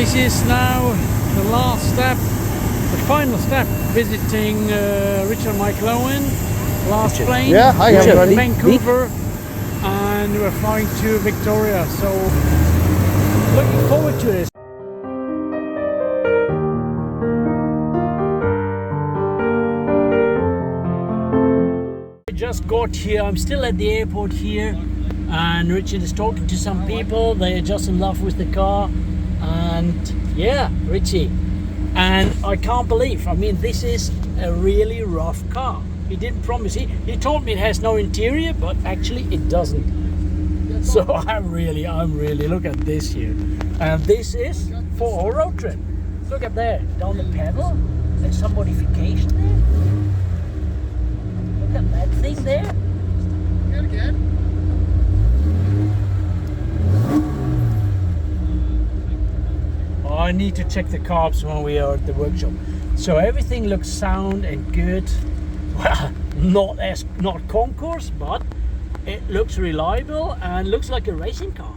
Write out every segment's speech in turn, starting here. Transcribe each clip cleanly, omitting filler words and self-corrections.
This is now the last step, the final step, visiting Richard Michael Owen, last plane, Yeah, hi everybody. Vancouver, and we're flying to Victoria, so looking forward to this. I just got here, I'm still at the airport here, and Richard is talking to some people. They are just in love with the car, and yeah, Richie, and I can't believe, I mean, this is a really rough car. He didn't promise, he told me it has no interior, but actually it doesn't. So I'm really, look at this here, and this is for a road trip. Look at there, down the Pebble, there's some modification there. Look at that thing there. Good again. I need to check the carbs when we are at the workshop. So everything looks sound and good. Well, not concours, but it looks reliable and looks like a racing car.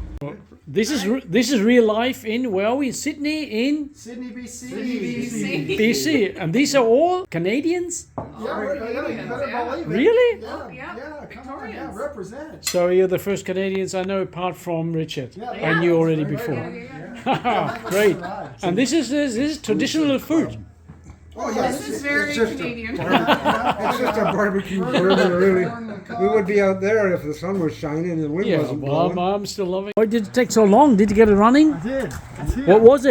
This is real life in, where are we? Sydney, Sidney, BC. BC, and these are all Canadians. Yeah, you better believe it. Really? Yeah, come on, yeah, represent. So you're the first Canadians I know, apart from Richard. I knew already before. Great. And this is traditional food. Oh yeah, This is very Canadian. It's just a barbecue burger, really. We would be out there if the sun was shining and the wind Yeah, wasn't well, blowing. I'm still loving it. Why did it take so long? Did you get it running? I did. It's here. What was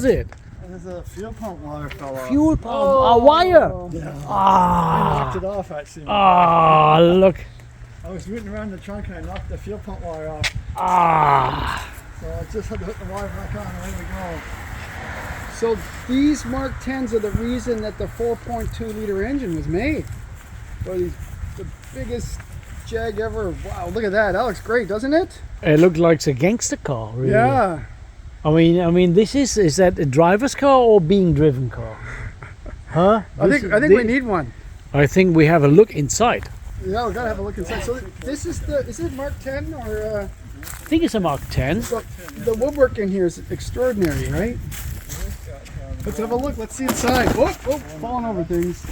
it? There's a fuel pump wire fell off. Fuel pump. A wire. Yeah. I Ah. knocked it off actually. Ah, look. I was rooting around the trunk and I knocked the fuel pump wire off. Ah. So I just had to hook the wire back on and there we go. So these Mark 10s are the reason that the 4.2 liter engine was made. Well, the biggest Jag ever. Wow, look at that. That looks great, doesn't it? It looked like a gangster car, really. Yeah. I mean, this is that a driver's car or being driven car? Huh? I think we need one. I think we have a look inside. Yeah, we gotta have a look inside. So this is it Mark 10 or? I think it's a Mark 10. So the woodwork in here is extraordinary, right? Let's have a look. Let's see inside. Whoa, falling over things.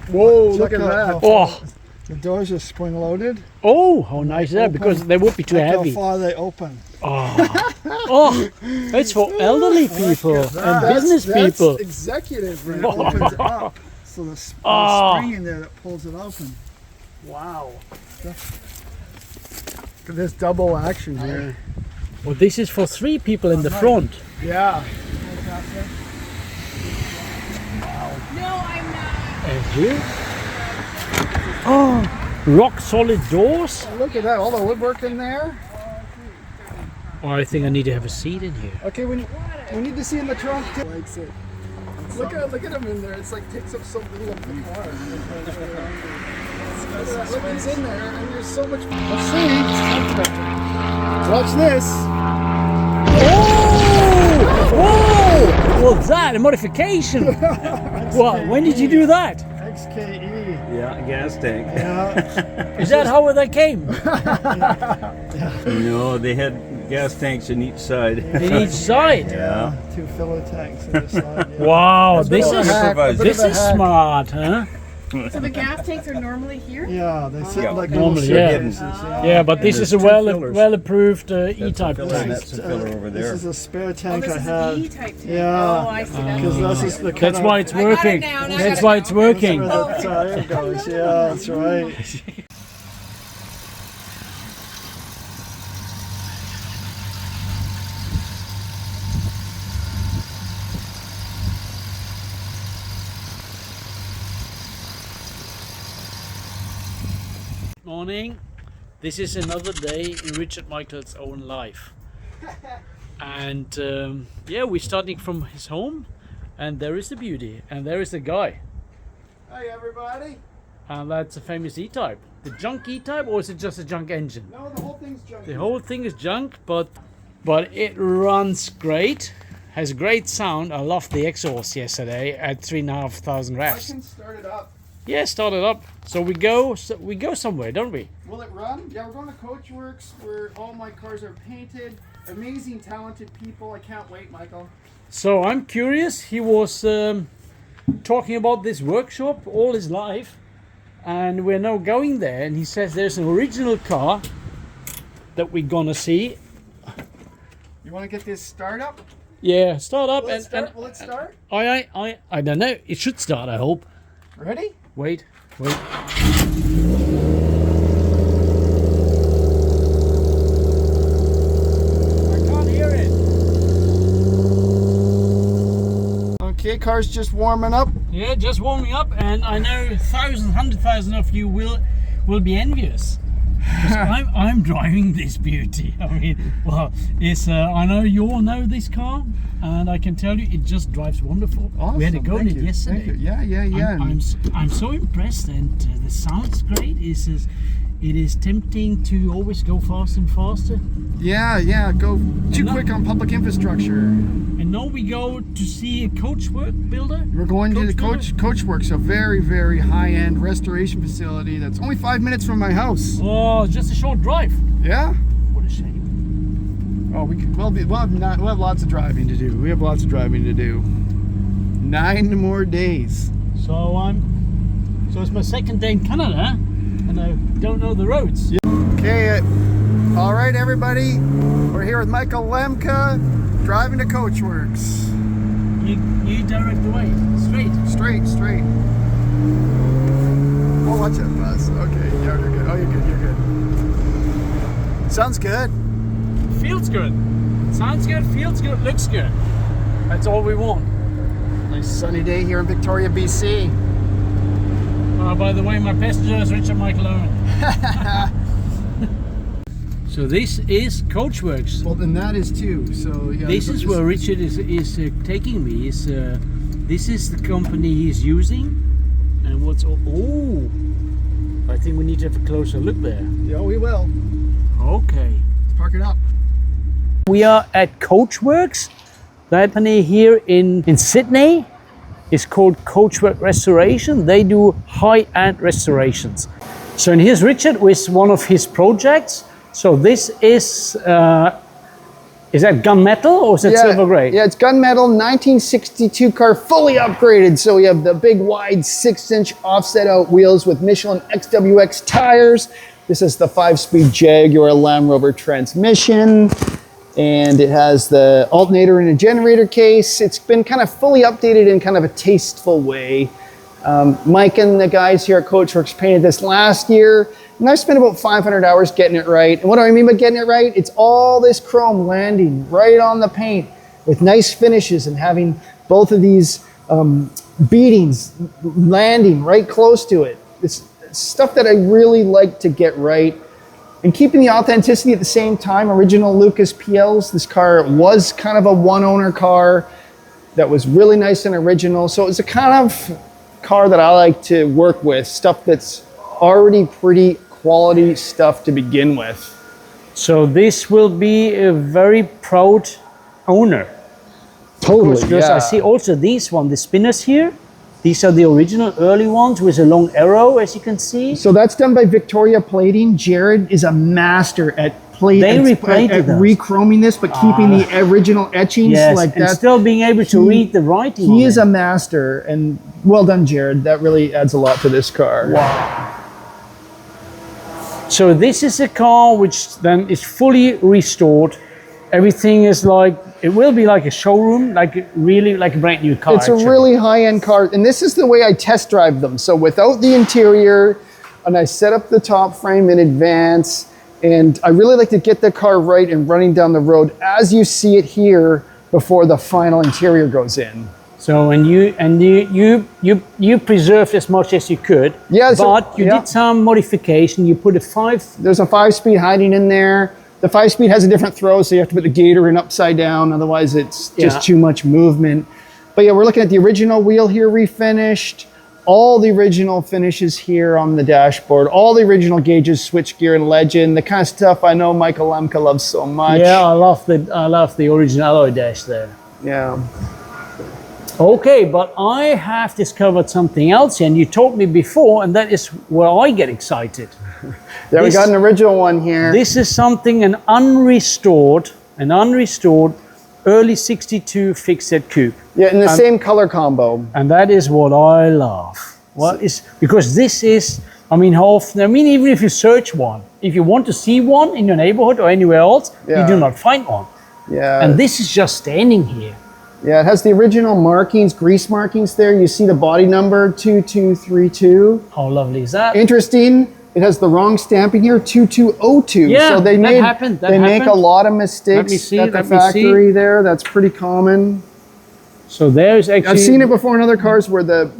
Whoa, look at that. Oh, The doors are spring loaded. oh, how nice is that? Because they would be too Look heavy. how far they open. Oh, it's for elderly people and business people. That's executive, It right? opens up. So the Oh. spring in there that pulls it open. Wow. Look at this double action here. Well, this is for 3 people in the front. Yeah. No, I'm not. And here? Oh, rock solid doors. Look at that. All the woodwork in there. Oh, I think I need to have a seat in here. Okay, we need to see in the trunk too. Likes it. Look at him in there. It's like takes up so little of the car. Look, he's in there, and there's so much. Let's see. Watch this. Oh! Whoa! What's that? A modification? What? When did you do that? XKE. Yeah, gas tank. Yeah. Is that how they came? No, they had gas tanks in each side. In each side. Yeah. 2 filler tanks on the side. Yeah. Wow, Bit of a hack, a bit this of a is hack. smart, huh? So the gas tanks are normally here? Yeah, they sit Yeah. like Normally, little yeah. circuits, yeah. Yeah, but this there's is a 2 fillers. well-approved That's a E-Type filler and tank. that's a filler over there. This is a spare Oh, tank this I is had. the E-Type tank. Yeah. Oh, I see. Because this is the kind That's of, why it's I got it working. now, now I That's got why it it's now. working. where the tire goes. Yeah, that's right. Morning. This is another day in Richard Michael's own life. And yeah, we're starting from his home, and there is the beauty, and there is the guy. Hey, everybody. And that's a famous E-Type. The junk E-Type, or is it just a junk engine? No, the whole thing's junk. The whole thing is junk, but it runs great. Has great sound. I loved the exhaust yesterday at 3,500 I revs. can start it up. Yeah, start it up. So we go somewhere, don't we? Will it run? Yeah, we're going to Coachworks where all my cars are painted. amazing, talented people. I can't wait, Michael. So I'm curious. He was talking about this workshop all his life, and we're now going there. And he says there's an original car that we're gonna see. You want to get this start up? Yeah, start up Will it start? Will it start? I don't know. It should start. I hope. Ready? Wait. Okay, car's just warming up. Yeah, just warming up, and I know thousands, 100,000 of you will be envious. 'Cause I'm driving this beauty. I mean, well, it's I know you all know this car, and I can tell you it just drives wonderful. Awesome. We had to go in it yesterday. Thank you. Yeah. I'm so impressed, and the sound's great. It is tempting to always go faster and faster. Yeah. Go too now- quick on public infrastructure. And now we go to see a coachwork builder. We're going to the builder? Coachworks, a very, very high-end restoration facility that's only 5 minutes from my house. Oh, just a short drive. Yeah. What a shame. Oh, we'll have lots of driving to do. We have lots of driving to do. 9 more days. So it's my second day in Canada, and I don't know the roads. Okay, all right, everybody. We're here with Michael Lemke, driving to Coachworks. You direct the way. Straight. Straight. Oh, watch that bus. Okay, yeah, you're good. Oh, you're good. Sounds good. Feels good. Sounds good, feels good, looks good. That's all we want. Nice sunny day here in Victoria, BC. By the way, my passenger is Richard Michael Owen. So this is Coachworks. Well, then that is too. So yeah. This is where Richard is taking me. This is the company he's using, and what's I think we need to have a closer look there. Yeah, we will. Okay. Park it up. We are at Coachworks. That company here in Sydney is called Coachwork Restoration. They do high-end restorations. So and here's Richard with one of his projects. So this is that gunmetal or is it silver gray? Yeah, it's gunmetal, 1962 car, fully upgraded. So we have the big wide 6-inch offset out wheels with Michelin XWX tires. This is the 5-speed Jaguar Land Rover transmission. And it has the alternator and a generator case. It's been kind of fully updated in kind of a tasteful way. Mike and the guys here at Coachworks painted this last year, and I've spent about 500 hours getting it right. And what do I mean by getting it right? It's all this chrome landing right on the paint with nice finishes and having both of these beadings landing right close to it. It's stuff that I really like to get right. And keeping the authenticity at the same time, original Lucas PLs. This car was kind of a one-owner car that was really nice and original. So it was a kind of car that I like to work with, stuff that's already pretty quality stuff to begin with. So this will be a very proud owner. Totally, Because I see also these one, the spinners here. These are the original early ones with a long arrow, as you can see. So that's done by Victoria Plating. Jared is a master at plating. They replated those. Re-chroming this, but keeping the original etchings like and that. still being able to read the writing. He on is it. a master, and well done, Jared. That really adds a lot to this car. Wow. So this is a car which then is fully restored. Everything is like, it will be like a showroom, like really like a brand new car. It's a really high-end car, and this is the way I test drive them. So without the interior, and I set up the top frame in advance, and I really like to get the car right and running down the road as you see it here before the final interior goes in. So and you preserved as much as you could. Yeah, so- but you yeah. did some modification. You put a 5. There's a 5-speed hiding in there. The 5-speed has a different throw, so you have to put the gator in upside down. Otherwise, it's just too much movement. But yeah, we're looking at the original wheel here refinished. All the original finishes here on the dashboard. All the original gauges, switchgear and legend. The kind of stuff I know Michael Lemke loves so much. Yeah, I love the original alloy dash there. Yeah. Okay, but I have discovered something else, and you told me before, and that is where I get excited. Yeah, we got an original one here. This is something, an unrestored an unrestored early 62 fixed head coupe. Yeah, in the same color combo. And that is what I love. What is, because this is, I mean, how often, I mean, even if you search one, if you want to see one in your neighborhood or anywhere else, you do not find one. Yeah. And this is just standing here. Yeah, it has the original markings, grease markings there. You see the body number 2232. How lovely is that? Interesting. It has the wrong stamping here, 2202. Yeah, so they that made happened, that they make a happened. lot of mistakes at the factory there. That's pretty common. So there's actually... I've seen it before in other cars where the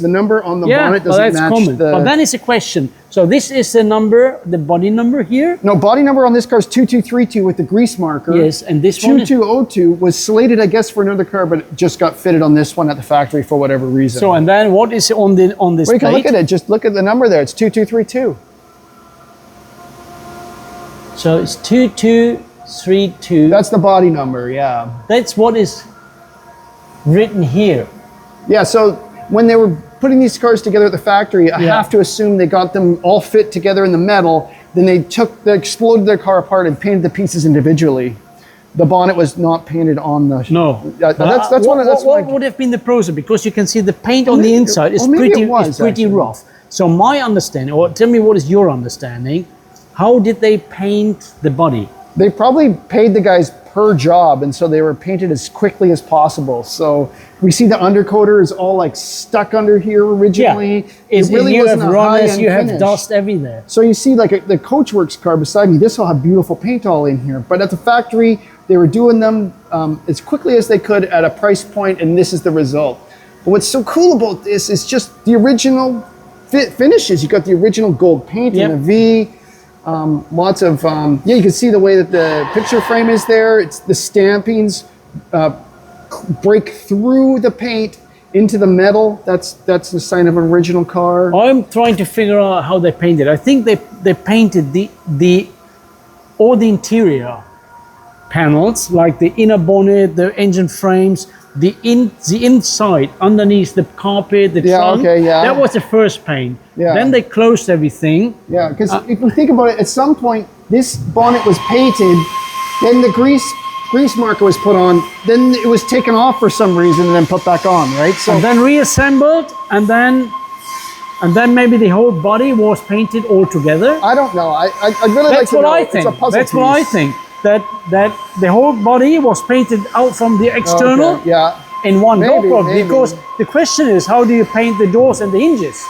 number on the bonnet doesn't match common. the... But then it's a question. So this is the number, the body number here? No, body number on this car is 2232 with the grease marker. Yes, and this one is... 2202 was slated, I guess, for another car, but it just got fitted on this one at the factory for whatever reason. So, and then what is on this well, you can plate? look at it. Just look at the number there. It's 2232. So it's 2232. That's the body number, yeah. That's what is written here. Yeah, so when they were putting these cars together at the factory, I have to assume they got them all fit together in the metal. Then they exploded their car apart and painted the pieces individually. The bonnet was not painted on the... No. What would have been the process? Because you can see the paint on the inside is pretty rough. So my understanding, or tell me what is your understanding, how did they paint the body? They probably paid the guys per job, and so they were painted as quickly as possible. So we see the undercoater is all like stuck under here originally. Yeah. It really wasn't a high-end you have finish. dust everywhere. So you see like the Coachworks car beside me, this will have beautiful paint all in here. But at the factory, they were doing them as quickly as they could at a price point, and this is the result. But what's so cool about this is just the original finishes. You got the original gold paint in the V. Lots of, you can see the way that the picture frame is there. It's the stampings break through the paint into the metal. That's the sign of an original car. I'm trying to figure out how they painted. I think they painted all the interior panels, like the inner bonnet, the engine frames, the inside, underneath the carpet, the trunk. That was the first paint. Then they closed everything. Yeah, because if you think about it, at some point, this bonnet was painted, then the grease marker was put on, then it was taken off for some reason and then put back on, right? So and then reassembled, and then maybe the whole body was painted all together. I don't know. I really like to know. That's what I think. That the whole body was painted out from the external in one go, probably. Because the question is, how do you paint the doors and the hinges?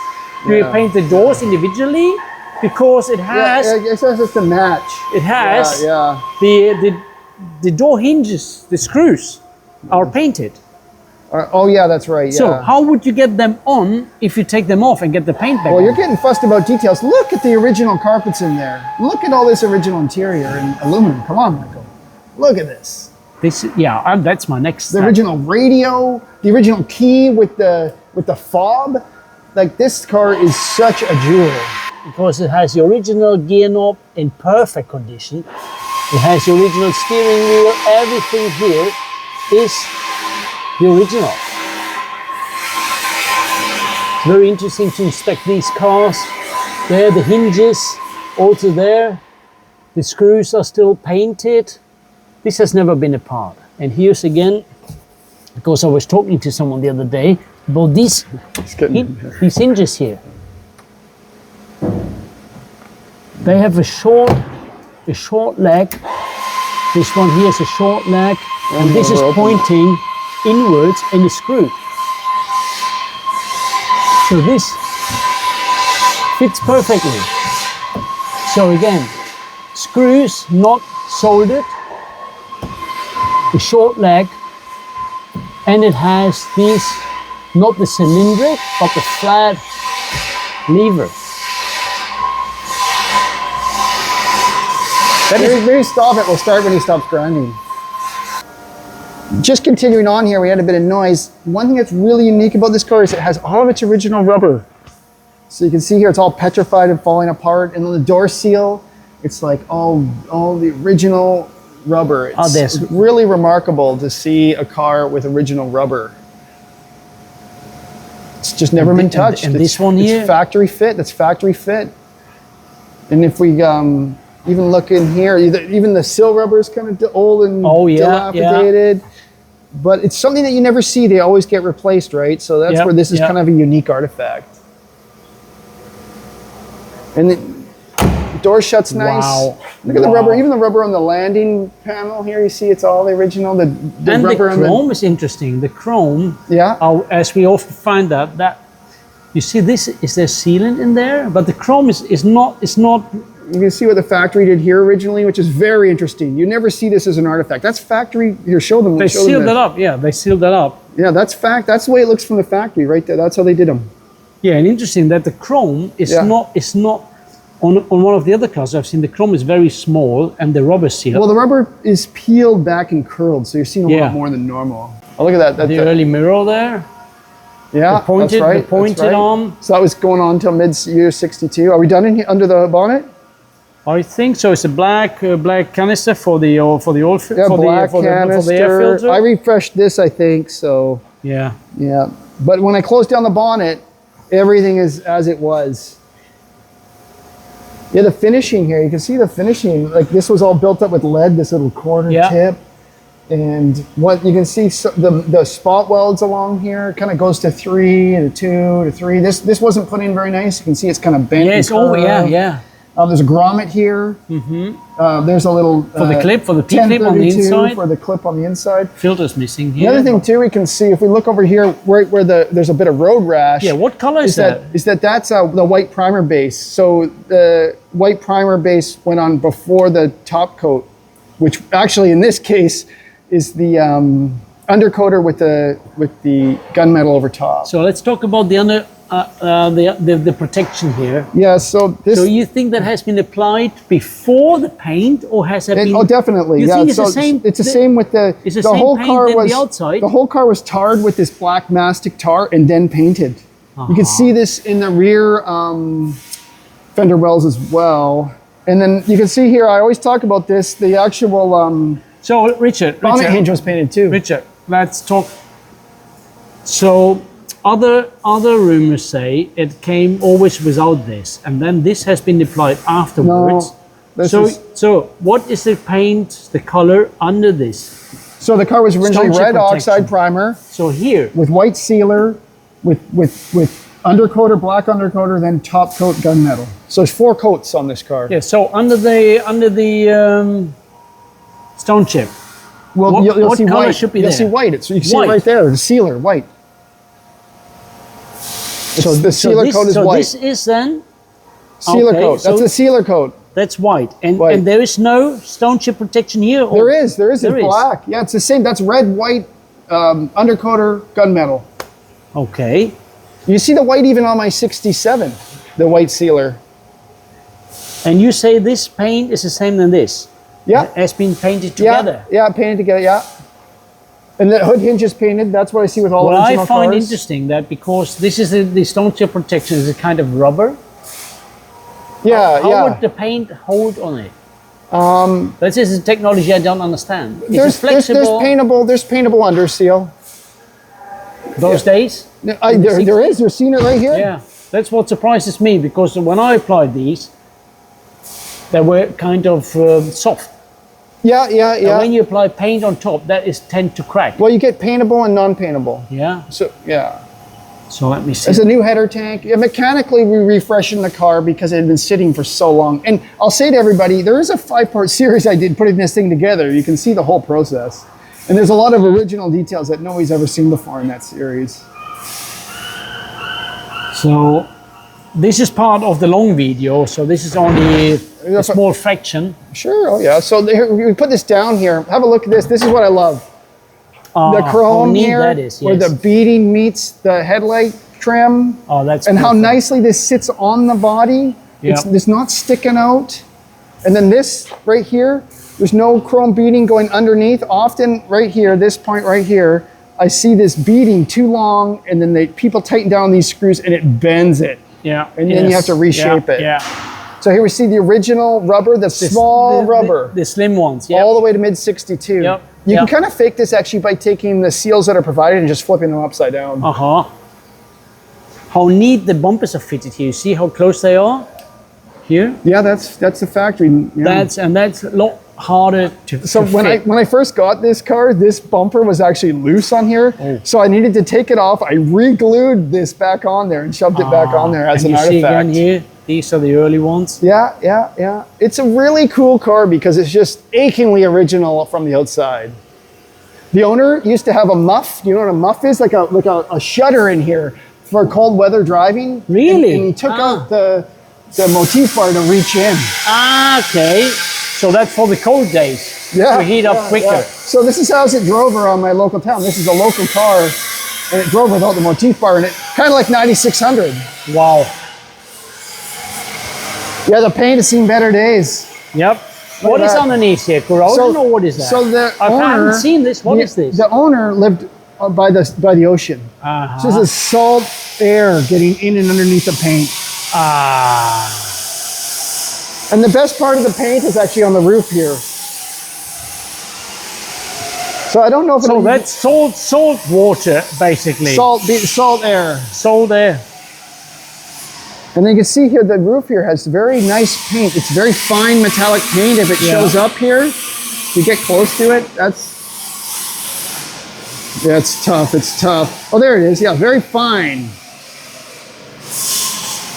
Do you paint the doors individually? Because it has... Yeah, it says it's a match. It has the door hinges, the screws are painted. Oh yeah, that's right. Yeah. So how would you get them on if you take them off and get the paint back on? Well, you're getting fussed about details. Look at the original carpets in there. Look at all this original interior in aluminum. Come on, Michael. Look at this. That's my next step. The original radio, the original key with the fob. Like, this car is such a jewel. Because it has the original gear knob in perfect condition. It has the original steering wheel. Everything here is the original. It's very interesting to inspect these cars. There, the hinges, also there. The screws are still painted. This has never been apart. And here's again, because I was talking to someone the other day about these hinges here. They have a short leg. This one here is a short leg, and this is pointing inwards in the screw. So this fits perfectly. So again, screws not soldered, the short leg, and it has these, not the cylindric, but the flat lever. Maybe stop it. We'll start when he stops grinding. Just continuing on here, we had a bit of noise. One thing that's really unique about this car is it has all of its original rubber. So you can see here it's all petrified and falling apart. And the door seal, it's like all the original rubber. It's really remarkable to see a car with original rubber. It's just never been touched. And this one here? It's factory fit. That's factory fit. And if we Even look in here, even the sill rubber is kind of old and yeah, dilapidated. But it's something that you never see. They always get replaced, right? So that's where this is kind of a unique artifact. And the door shuts nice. Wow. Look at the rubber, even the rubber on the landing panel here. You see, it's all the original. The And rubber the chrome is interesting. The chrome, as we often find that you see this, is there sealant in there? But the chrome is not. You can see what the factory did here originally, which is very interesting. You never see this as an artifact. That's factory. Here, show them. They sealed that up. Yeah, they sealed that up. Yeah, that's fact. That's the way it looks from the factory, right there. That's how they did them. Yeah, and interesting that the chrome is not. It's not on one of the other cars I've seen. The chrome is very small, and the rubber seal. Well, the rubber is peeled back and curled, so you're seeing a lot more than normal. Oh, look at that. The early mirror there. Yeah, the pointed arm. So that was going on until mid-year 62. Are we done in here under the bonnet? I think so. It's a black canister for the oil for canister. the air filter. I refreshed this, I think. So yeah. But when I closed down the bonnet, everything is as it was. Yeah, the finishing here. You can see the finishing. Like this was all built up with lead. This little corner tip, and what you can see the spot welds along here kind of goes to 3 to 2 to 3. This wasn't put in very nice. You can see it's kind of bent. Yeah, it's over. Yeah. There's a grommet here. There's a little for the clip, for the P-clip on the inside. For the clip on the inside. Filter's missing here. The other thing too, we can see if we look over here, right where there's a bit of road rash. Yeah, what color is that? That's the white primer base. So the white primer base went on before the top coat, which actually in this case is the undercoater with the gunmetal over top. So let's talk about the protection here. Yeah, so this. So you think that has been applied before the paint, or has it been? Oh, definitely. You think it's the same? It's the same with the. It's the same whole paint car was the outside. The whole car was tarred with this black mastic tar and then painted. You can see this in the rear fender wells as well, and then you can see here. I always talk about this. The actual. So Richard, bonnet hinge was painted too. Richard, let's talk. So. Other rumors say it came always without this, and then this has been applied afterwards. No, so what is the paint, the color under this? So the car was originally red oxide primer. So here with white sealer, with undercoater, black undercoater, then top coat gunmetal. So there's 4 coats on this car. Yeah. So under the stone chip. Well, you'll see color white. Should be you'll there? see white. You can see it right there. The sealer, white. So the sealer coat is white. So this is then sealer coat. That's a sealer coat. That's white, and there is no stone chip protection here. There is. It's black. Yeah, it's the same. That's red, white, undercoater, gunmetal. Okay. You see the white even on my '67, the white sealer. And you say this paint is the same than this? Yeah. It has been painted together. Yeah, painted together. Yeah. And the hood hinge is painted. That's what I see with all original cars. What I find interesting that because this is the stone chip protection is a kind of rubber. Yeah, How would the paint hold on it? This is a technology I don't understand. Is it flexible? There's paintable under seal. Those days? There is. You're seeing it right here. Yeah, that's what surprises me because when I applied these, they were kind of soft. Yeah. And when you apply paint on top, that tend to crack. Well, you get paintable and non-paintable. Yeah. So yeah. So let me see. There's a new header tank. Yeah, mechanically, we refreshed the car because it had been sitting for so long. And I'll say to everybody, there is a 5-part series I did putting this thing together. You can see the whole process. And there's a lot of original details that nobody's ever seen before in that series. So this is part of the long video. So this is only a small fraction. Sure. Oh yeah. So we put this down here. Have a look at this. This is what I love. The chrome here, where the beading meets the headlight trim. Oh, that's and perfect. How nicely this sits on the body. Yep. It's not sticking out. And then this right here, there's no chrome beading going underneath. Often right here, this point right here, I see this beading too long, and then people tighten down these screws and it bends it. Yeah. And then you have to reshape it. Yeah. So here we see the original rubber, the small rubber. The slim ones, all the way to mid-62. Yep. You can kind of fake this actually by taking the seals that are provided and just flipping them upside down. How neat the bumpers are fitted here. You see how close they are? Here? Yeah, that's the factory. Yeah. That's a lot harder to So to when fit. I first got this car, this bumper was actually loose on here. Oh. So I needed to take it off. I re-glued this back on there and shoved it back on there as and an you see artifact. again here, these are the early ones. Yeah. It's a really cool car because it's just achingly original from the outside. The owner used to have a muff. Do you know what a muff is? Like a shutter in here for cold weather driving. Really? And he took out the motif bar to reach in. Ah, okay. So that's for the cold days. To heat up quicker. So this is how it drove around my local town. This is a local car, and it drove without the motif bar in it, kind of like 9600. Wow. Yeah, the paint has seen better days. Yep. Look What at is that. underneath here? Corrosion or what is that? So the I owner, haven't seen this. What is this? The owner lived by the ocean. Uh-huh. So this is salt air getting in and underneath the paint. Ah. And the best part of the paint is actually on the roof here. So I don't know if So that's salt water, basically. salt air. Salt air. And then you can see here, the roof here has very nice paint. It's very fine metallic paint. If it shows up here, you get close to it, it's tough, it's tough. Oh, there it is, yeah, very fine.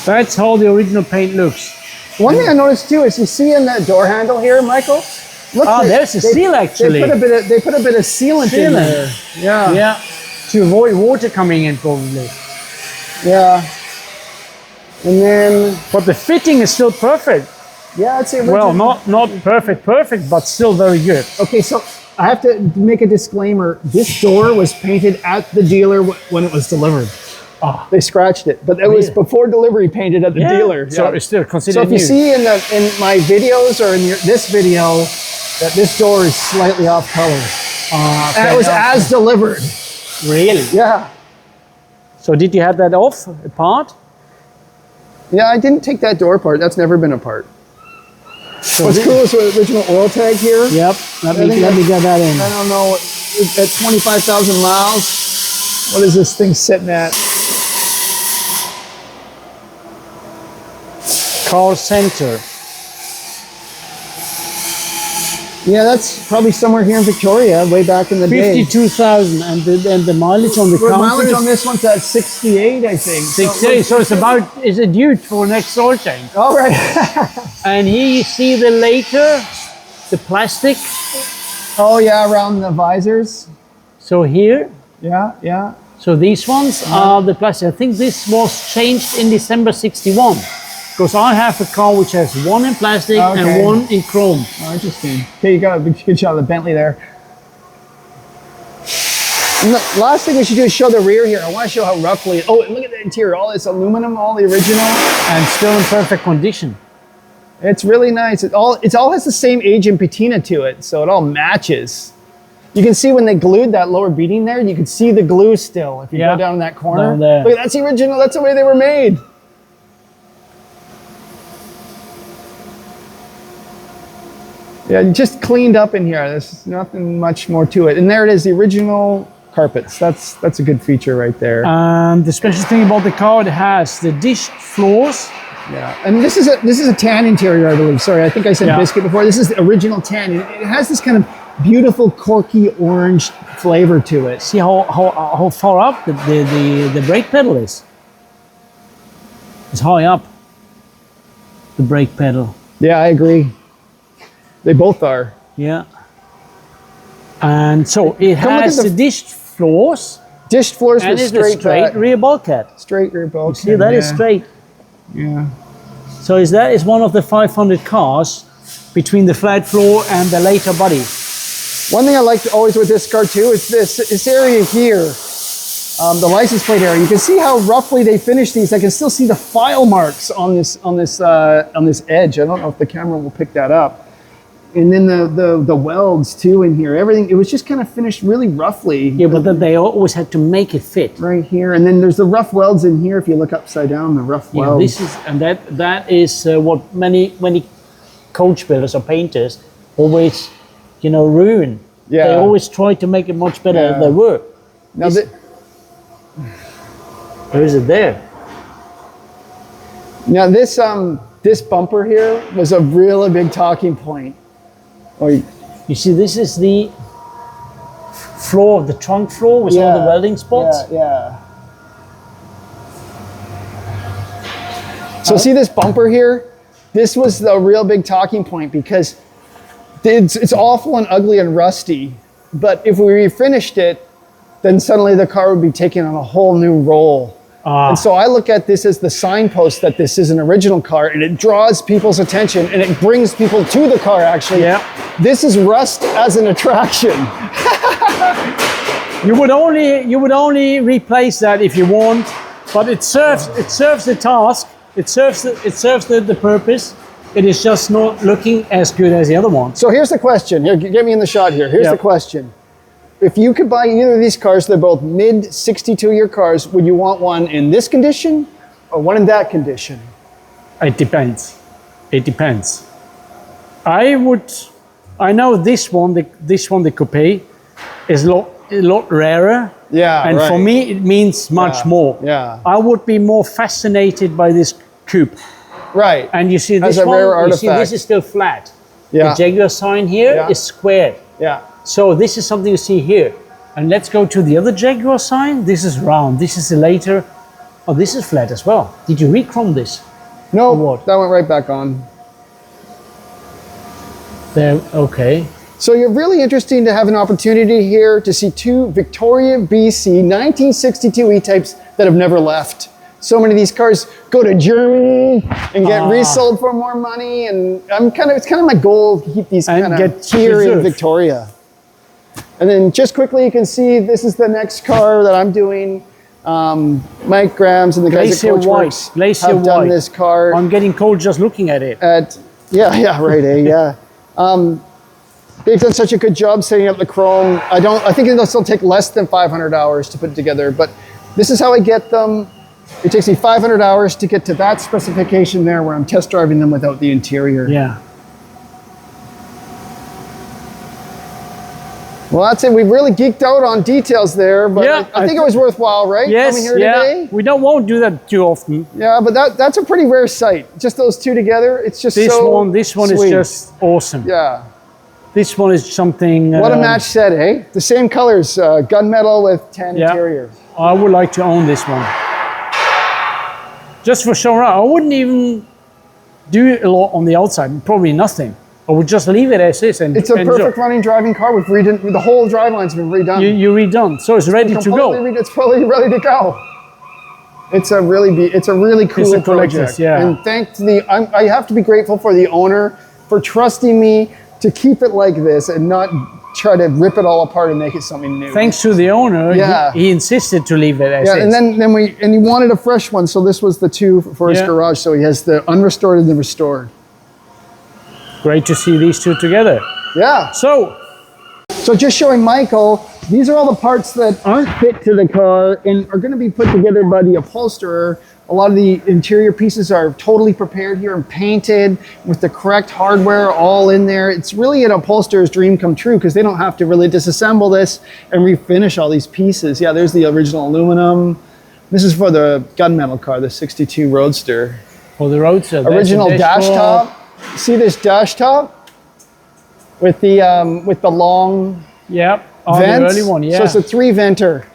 That's how the original paint looks. One thing I noticed too is you see in that door handle here, Michael? Look, There's a seal actually. They put a bit of sealant in there. Yeah. Yeah. To avoid water coming in probably. Yeah. And then, But the fitting is still perfect. yeah, it's the original. Well, not perfect, but still very good. Okay, so I have to make a disclaimer. This door was painted at the dealer when it was delivered. Ah. They scratched it, but it was Really? before delivery painted at the dealer. So Yeah. it's still So considered if you new. see in my videos or in this video that this door is slightly off color, and it was as delivered. Really? Yeah, So did you have that off apart? yeah. I didn't take that door apart. That's never been apart. What's cool is the original oil tag here. Yep. Let think me get that in. I don't know, at 25,000 miles, what is this thing sitting at? Car center. Yeah, that's probably somewhere here in Victoria, way back in the day. 52,000 and the mileage on the The counter mileage is on this one's at 68, I think. 68. So it's a due for next oil change. All right. And here you see the later, the plastic. Oh yeah, around the visors. So here, Yeah. so these ones are the plastic. I think this was changed in December 61. Because I have a car which has one in plastic Okay. and one in chrome. Oh, interesting. Okay, you got a good shot of the Bentley there. And the last thing we should do is show the rear here. I want to show how roughly. Oh, look at the interior. All this aluminum, all the original. And still in perfect condition. It's really nice. It all has the same age and patina to it, so it all matches. You can see when they glued that lower beading there, you can see the glue still if you Yeah. go down in that corner. Down there. Look, that's the original. That's the way they were made. Yeah, just cleaned up in here. There's nothing much more to it. And there it is, the original carpets. That's a good feature right there. The special thing about the car, it has the dished floors. Yeah, and this is a tan interior, I believe. Sorry, I think I said Yeah. biscuit before. This is the original tan. It has this kind of beautiful corky orange flavor to it. See how far up the brake pedal is? It's high up, the brake pedal. Yeah, I agree. They both are. Yeah. And so it Come look has at the- the dished floors Dished floors and with it's a straight straight rear bulkhead. straight rear bulkhead. See, that is yeah. straight. Yeah. So that is one of the 500 cars between the flat floor and the later body. One thing I like always with this car too is this area here, the license plate area. You can see how roughly they finished these. I can still see the file marks on this edge. I don't know if the camera will pick that up. And then the welds too in here. Everything, it was just kind of finished really roughly. Yeah, but then they always had to make it fit. Right here, and then there's the rough welds in here. If you look upside down, the rough Yeah, welds. this is that is what many coach builders or painters always, ruin. Yeah. They always try to make it much better Yeah. than they were. Now Or is it there? Now this this bumper here was a really big talking point. Oh, You see, this is the floor, the trunk floor with all the welding spots. Yeah. So see this bumper here? This was the real big talking point because it's awful and ugly and rusty. But if we refinished it, then suddenly the car would be taking on a whole new role. And so I look at this as the signpost that this is an original car, and it draws people's attention and it brings people to the car actually. Yeah. This is rust as an attraction. You would only replace that if you want, but it serves the task. It serves the purpose. It is just not looking as good as the other one. So here's the question. Here, get me in the shot here. Here's the question. If you could buy either of these cars, they're both mid 62-year cars, would you want one in this condition or one in that condition? It depends. It depends. I know this one, the coupe, is a lot rarer. Yeah, and for me, it means much more. Yeah. I would be more fascinated by this coupe. Right. And you see this As a one, rare you artifact. see this is still flat. Yeah. The Jaguar sign here is squared. Yeah. So this is something you see here. And let's go to the other Jaguar sign. This is round. This is the later. Oh, this is flat as well. Did you re-chrome this? No, Or what? that went right back on. There, okay. So you're really interesting to have an opportunity here to see two Victoria, BC 1962 E-Types that have never left. So many of these cars go to Germany and get resold for more money, and it's kind of my goal to keep these kind of here in Victoria. And then just quickly, you can see this is the next car that I'm doing. Mike Grams and the guys at Coachworks have done this car. I'm getting cold just looking at it. Yeah, right, yeah. They've done such a good job setting up the chrome. I think it'll still take less than 500 hours to put it together, but this is how I get them. It takes me 500 hours to get to that specification there where I'm test driving them without the interior. Yeah. Well, that's it. We really geeked out on details there, but I think it was worthwhile, right? Yes, Coming here today? We won't do that too often. Yeah, but that's a pretty rare sight. Just those two together, it's just This so one sweet. is just awesome. Yeah. This one is something. What a match set, eh? The same colors, gunmetal with tan interior. I would like to own this one. Just for showing around. I wouldn't even do a lot on the outside, probably nothing. I would just leave it as is. And it's a perfect running driving car. We've redone, the whole driveline's been redone. You redone, so it's ready to go. It's probably ready to go. It's a really cool project. Yeah. And thanks to I have to be grateful for the owner for trusting me to keep it like this and not try to rip it all apart and make it something new. Thanks to the owner, he insisted to leave it as is. And then he wanted a fresh one, so this was the two for his garage. So he has the unrestored and the restored. Great to see these two together. Yeah. So just showing Michael, these are all the parts that aren't fit to the car and are going to be put together by the upholsterer. A lot of the interior pieces are totally prepared here and painted with the correct hardware all in there. It's really an upholsterer's dream come true because they don't have to really disassemble this and refinish all these pieces. Yeah, there's the original aluminum. This is for the gunmetal car, the 62 Roadster. For the Roadster. Original dash top. See this dash top with the long vents? The early one, So it's a 3-venter.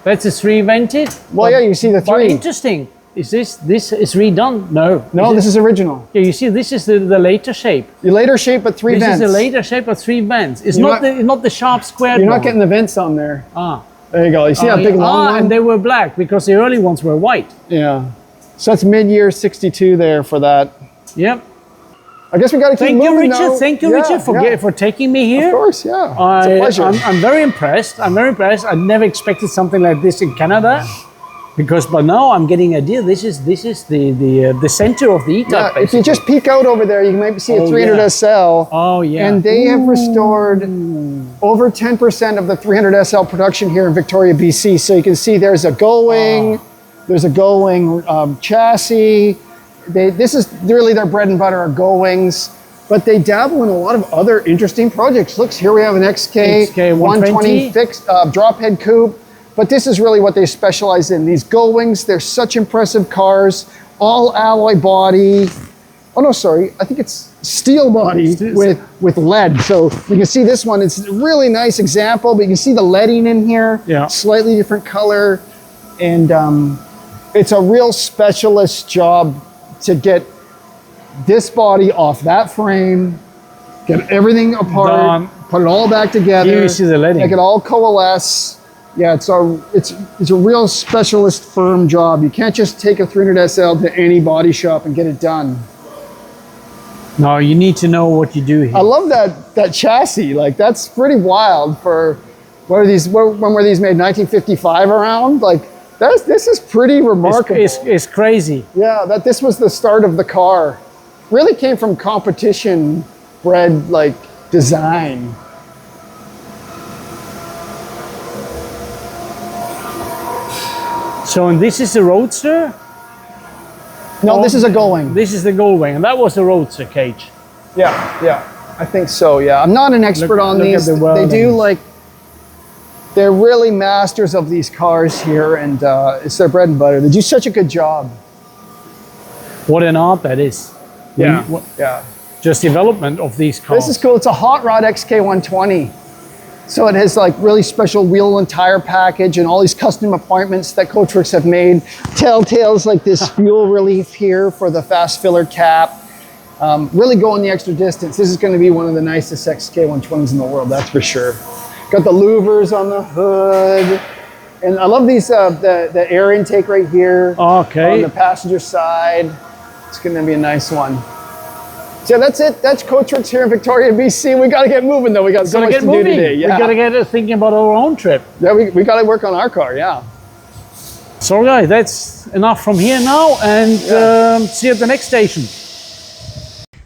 That's a 3-vented? Well, yeah, you see the 3. But interesting. Is this is redone? No, this is original. Yeah, you see, this is the later shape. The later shape, but 3 vents. This is the later shape of 3 vents. It's not the sharp squared You're one. not getting the vents on there. Ah. There you go. You see that big long one? And they were black because the early ones were white. Yeah. So that's mid-year 62 there for that. Yep. I guess we got to keep moving now. Thank you, Richard, for taking me here. Of course, yeah. It's a pleasure. I'm very impressed. I never expected something like this in Canada, but now I'm getting an idea. This is the center of the E-Type. Yeah, if you just peek out over there, you might see a 300 SL. Oh yeah. And they have restored over 10% of the 300 SL production here in Victoria, BC. So you can see there's a gull-wing, there's a gull-wing chassis. This is really their bread and butter are gull-wings, but they dabble in a lot of other interesting projects. Look, here we have an XK 120 fixed drop head coupe, but this is really what they specialize in. These gull-wings, they're such impressive cars. all alloy body. Oh no, sorry, I think it's steel body with lead. So you can see this one, it's a really nice example, but you can see the leading in here. Yeah. Slightly different color. And it's a real specialist job to get this body off that frame, get everything apart, Done. put it all back together. Here you see the leading. Make it all coalesce. Yeah, it's a real specialist firm job. You can't just take a 300 SL to any body shop and get it done. No, you need to know what you do here. I love that chassis. Like, that's pretty wild for when were these made? 1955 around? Like, this is pretty remarkable. It's crazy. Yeah, that this was the start of the car. Really came from competition bred like design. So, and this is the Roadster? No, this is a Gullwing. This is the Gullwing, and that was the Roadster cage. Yeah, I think so. Yeah, I'm not an expert on look these. at the They do welding. like, they're really masters of these cars here, and it's their bread and butter. They do such a good job. What an art that is. Yeah, What- yeah. Just development of these cars. This is cool. It's a hot rod XK120. So it has like really special wheel and tire package and all these custom appointments that Coachworks have made. Telltales like this fuel relief here for the fast filler cap. Really going the extra distance. This is going to be one of the nicest XK120s in the world, that's for sure. Got the louvers on the hood. And I love these, the air intake right here. Okay. On the passenger side. It's going to be a nice one. So that's it. That's Coachworks here in Victoria, BC. We got to get moving though. We got so much to do today. Yeah. We gotta get thinking about our own trip. Yeah, we got to work on our car. Yeah. So guys, that's enough from here now, and see you at the next station.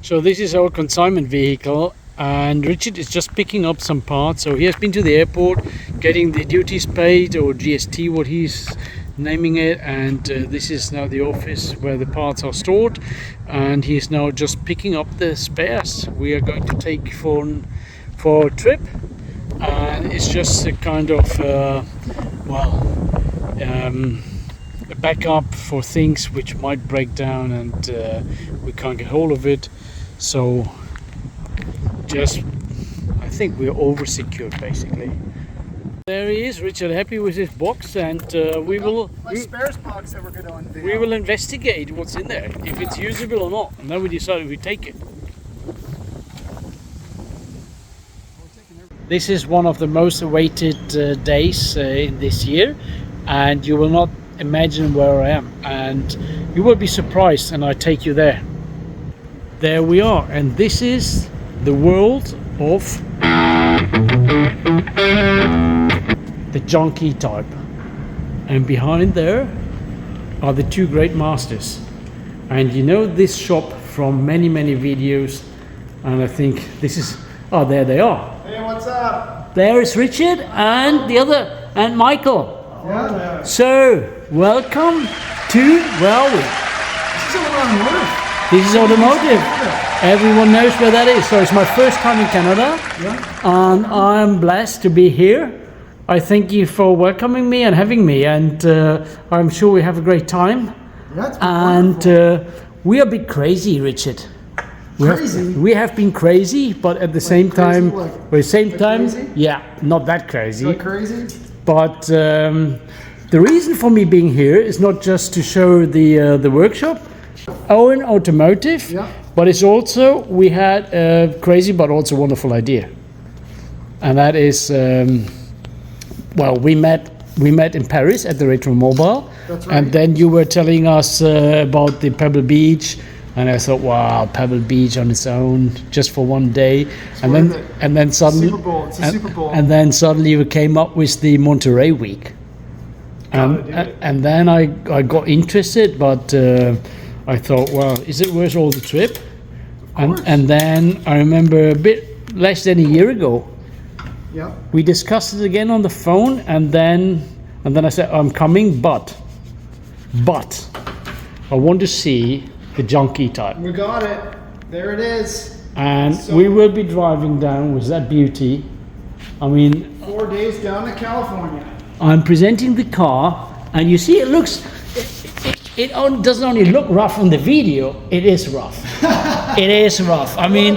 So this is our consignment vehicle, and Richard is just picking up some parts. So he has been to the airport, getting the duties paid, or GST, what he's naming it, and this is now the office where the parts are stored, and he's now just picking up the spares we are going to take for a trip. And it's just a kind of a backup for things which might break down and we can't get hold of it. So I think we're over secured basically. There he is, Richard, happy with his box, and we will spares box that we're going to unveil. we will investigate what's in there, if it's usable or not, and then we decide if we take it. This is one of the most awaited days in this year, and you will not imagine where I am, and you will be surprised, and I take you there. There we are, and this is the world of the Jaguar E-Type, and behind there are the two great masters. And you know this shop from many videos, and I think this is, oh, there they are. Hey, what's up? There is Richard and the other, and Michael. Yeah. So welcome to, well, This is automotive. this is automotive. Everyone knows where that is. So it's my first time in Canada, and I'm blessed to be here. I thank you for welcoming me and having me, and I'm sure we have a great time. Yeah, it's And we are a bit crazy, Richard. Crazy? We have been crazy, but at the same crazy, time, like- at the same time, crazy? yeah, not that crazy. Like crazy? But the reason for me being here is not just to show the workshop, Owens Automotive, Yeah. but it's also, we had a crazy but also wonderful idea. And that is, well, we met in Paris at the Retro Mobile. That's right. And then you were telling us about the Pebble Beach. And I thought, wow, Pebble Beach on its own, just for one day, and worth then it. suddenly, Super Bowl. It's a Super Bowl. and then suddenly you came up with the Monterey week, and then I got interested, but I thought, well, is it worth all the trip? And then I remember a bit less than a year ago, Yeah. we discussed it again on the phone, and then I said, I'm coming, but I want to see the Jaguar E-Type. We got it. There it is. And So- we will be driving down with that beauty. I mean, 4 days down to California. I'm presenting the car, and you see it looks, doesn't only look rough on the video, it is rough. It is rough. I mean,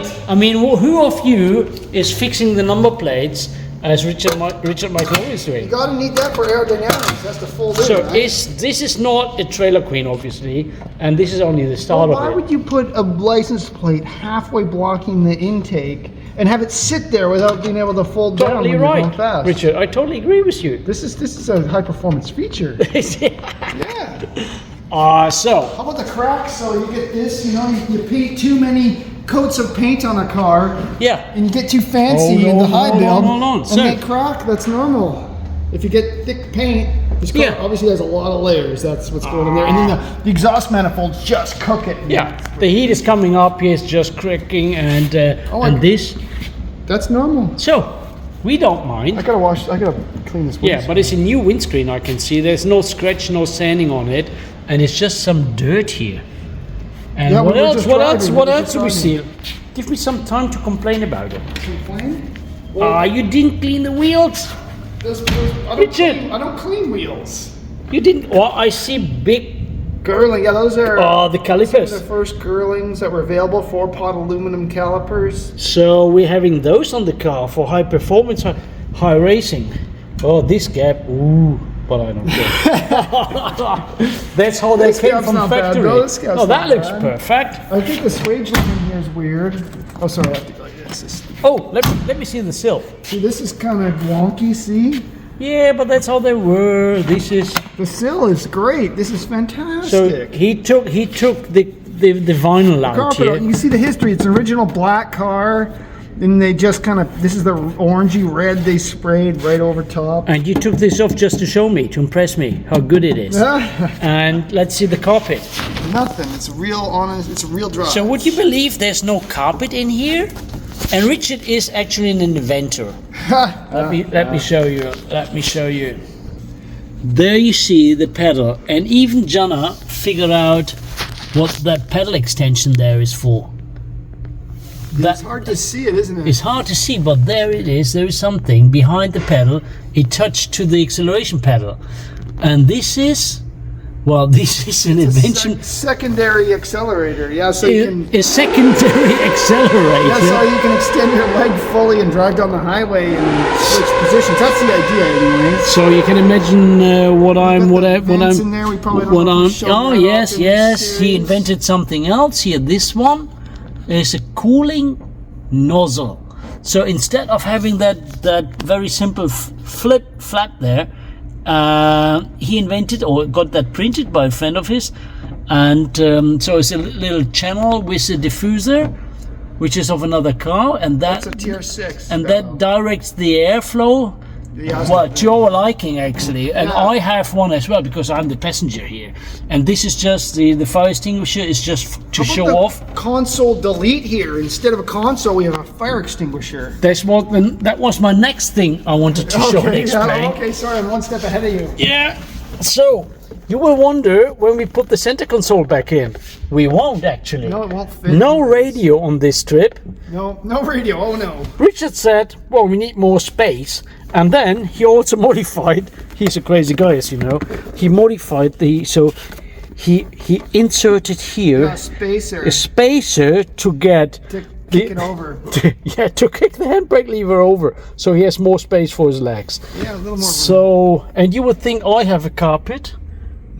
who of you is fixing the number plates as Richard Michael Owen is doing? You gotta need that for aerodynamics. That's the full thing. So right? this is not a trailer queen, obviously, and this is only the start Why of it. would you put a license plate halfway blocking the intake and have it sit there without being able to fold down Totally when you're right, going fast? Richard. I totally agree with you. This is a high performance feature. Yeah. So How about the cracks? So you get this, you paint too many coats of paint on a car, yeah. and you get too fancy Hold in the on, high hold build, on, hold on. and So- they crack. That's normal. If you get thick paint, this car Yeah. obviously has a lot of layers. That's what's going on there. And then the exhaust manifolds just cook it. Yeah, the heat is coming up. Here, it's just cracking, and and this. That's normal. So we don't mind. I gotta clean this. Yeah, but it's a new windscreen. I can see there's no scratch, no sanding on it, and it's just some dirt here. And Yeah, what we were else? just What driving, else? we What were else just do we see? driving. Give me some time to complain about it. Complain? You didn't clean the wheels. I don't clean wheels. You didn't. Well, I see big. Girling, yeah, those are The the calipers. first Girlings that were available. 4-pot aluminum calipers. So we're having those on the car for high performance, high racing. Oh, this gap. Ooh. But I don't care. That's how they This came gap's from not bad, factory. though. This gap's Oh, that not looks bad. perfect. I think the swage line in here is weird. Oh, sorry, I have to go like this. Oh, let me see the sill. See, this is kind of wonky, see? Yeah, but that's how they were. This is The sill is great. This is so fantastic. he took the vinyl out Carpet, here. you can see the history. It's an original black car. Then they just kind of, this is the orangey red they sprayed right over top. And you took this off just to show me, to impress me, how good it is. And let's see the carpet. Nothing. It's real honest. It's a real drive. So would you believe there's no carpet in here? And Richard is actually an inventor. Let me show you. Let me show you. There you see the pedal, and even Jana figured out what that pedal extension there is for. It's hard to see it, isn't it? It's hard to see, but there it is. There is something behind the pedal. It touched to the acceleration pedal, and this is an invention. Secondary accelerator. Yeah, so you can. A secondary accelerator. Yeah, so you can extend your leg fully and drive down the highway and switch positions. That's the idea, anyway. So you can imagine what I'm. vents in there, we probably don't What have to I'm. show Oh that yes, off in yes. this He series. invented something else here. This one is a cooling nozzle. So instead of having that very simple flat there, he invented or got that printed by a friend of his, and so it's a little channel with a diffuser, which is of another car, and That's a TR6. and that directs the airflow. Yeah, Well, to your liking actually, and I have one as well because I'm the passenger here. And this is just the fire extinguisher is just to show off. Console delete here. Instead of a console, we have a fire extinguisher. That was my next thing I wanted to show and explain. Okay, sorry, I'm one step ahead of you. Yeah. So you will wonder when we put the center console back in. We won't actually. No, it won't fit. No radio on this trip. No radio. Oh no. Richard said, well, we need more space. And then he also modified, he's a crazy guy, as you know, he modified he inserted here A spacer. a spacer to get To kick it over. to kick the handbrake lever over, so he has more space for his legs. Yeah, a little more. So, and you would think I have a carpet.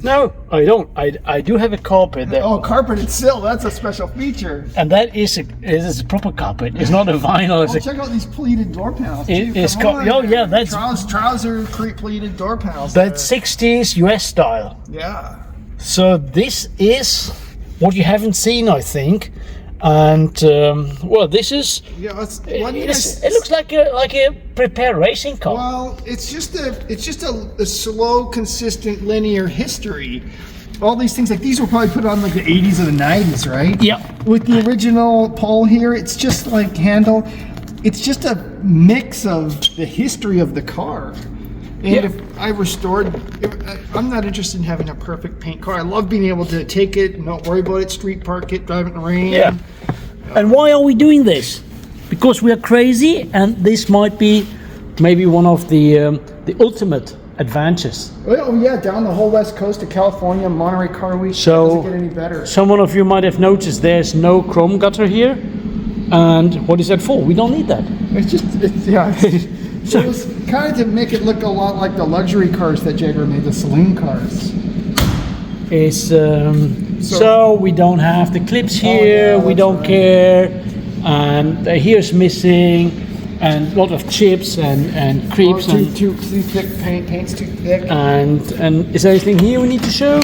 No, I don't. I do have a carpet there. Oh, carpeted sill. That's a special feature. And that is a proper carpet. It's not a vinyl. It's Oh, a, check out these pleated door panels. it's Come on. oh yeah, that's trouser pleated door panels. 60s US style. Yeah. So this is what you haven't seen, I think, and well, this is. Yeah. It looks like a prepared racing car. Well, it's just a slow, consistent, linear history. All these things, like these were probably put on like the 80s or the 90s, right? Yep. With the original pole here, it's just like handle. It's just a mix of the history of the car. And Yeah. if I restored, I'm not interested in having a perfect paint car. I love being able to take it, not worry about it, street park it, drive it in the rain. Yeah. And why are we doing this? Because we are crazy, and this might be maybe one of the ultimate adventures. Oh yeah, down the whole west coast of California, Monterey Car Week. So- Doesn't get any better. Some of you might have noticed there's no chrome gutter here. And what is that for? We don't need that. It's just, it was kind of to make it look a lot like the luxury cars that Jaguar made, the saloon cars. So we don't have the clips here, yeah, we that's don't right. care, and here's missing, and a lot of chips and creeps, Too thick paint, paint's too thick. and is there anything here we need to show?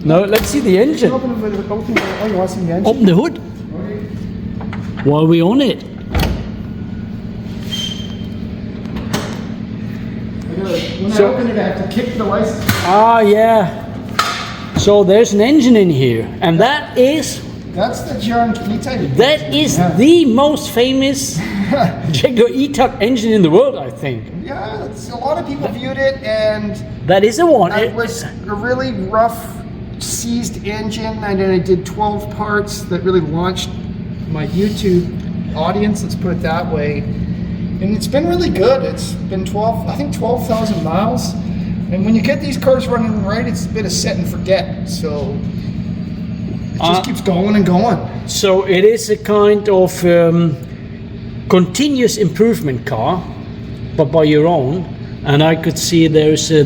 No, let's see the engine. Oh, you want to see the engine? Open the hood. While we're on it. When I open it, I have to kick the license. Ah, yeah. So there's an engine in here, and that is That's the Jaguar E-Type. the most famous Jaguar E-Type engine in the world, I think. Yeah, a lot of people viewed it, and That is the one. it was a really rough, seized engine, and then I did 12 parts that really launched my YouTube audience, let's put it that way. And it's been really good. It's been 12,000 miles. And when you get these cars running right, it's a bit of set and forget. So it just keeps going and going. So it is a kind of continuous improvement car, but by your own. And I could see there's a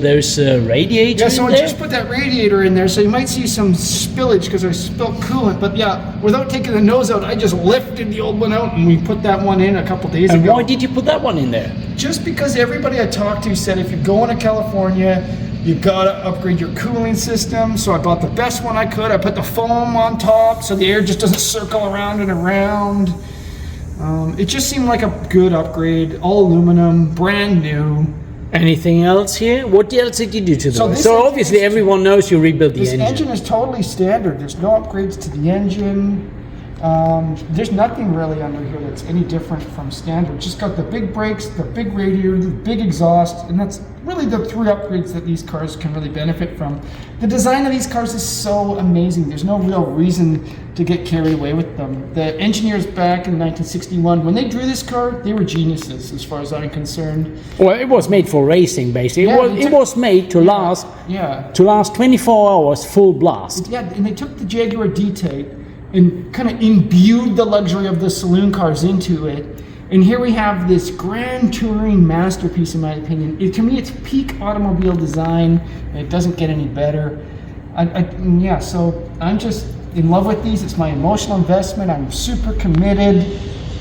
radiator Yeah, so in I there. just put that radiator in there, so you might see some spillage because I spilled coolant. But yeah, without taking the nose out, I just lifted the old one out and we put that one in a couple days And ago. why did you put that one in there? Just because everybody I talked to said if you're going to California, you gotta upgrade your cooling system. So I bought the best one I could. I put the foam on top so the air just doesn't circle around and around. It just seemed like a good upgrade, all aluminum, brand new. Anything else here? What else did you do to the So one? this So engine obviously is- everyone knows you rebuilt the This engine. engine is totally standard. There's no upgrades to the engine. There's nothing really under here that's any different from standard. Just got the big brakes, the big radiator, the big exhaust, and that's really the three upgrades that these cars can really benefit from. The design of these cars is so amazing. There's no real reason to get carried away with them. The engineers back in 1961, when they drew this car, they were geniuses as far as I'm concerned. Well, it was made for racing, basically. Yeah, it was made to last Yeah. 24 hours full blast. Yeah, and they took the Jaguar D-Type and kind of imbued the luxury of the saloon cars into it. And here we have this grand touring masterpiece, in my opinion. To me, it's peak automobile design, and it doesn't get any better. So I'm just in love with these. It's my emotional investment. I'm super committed.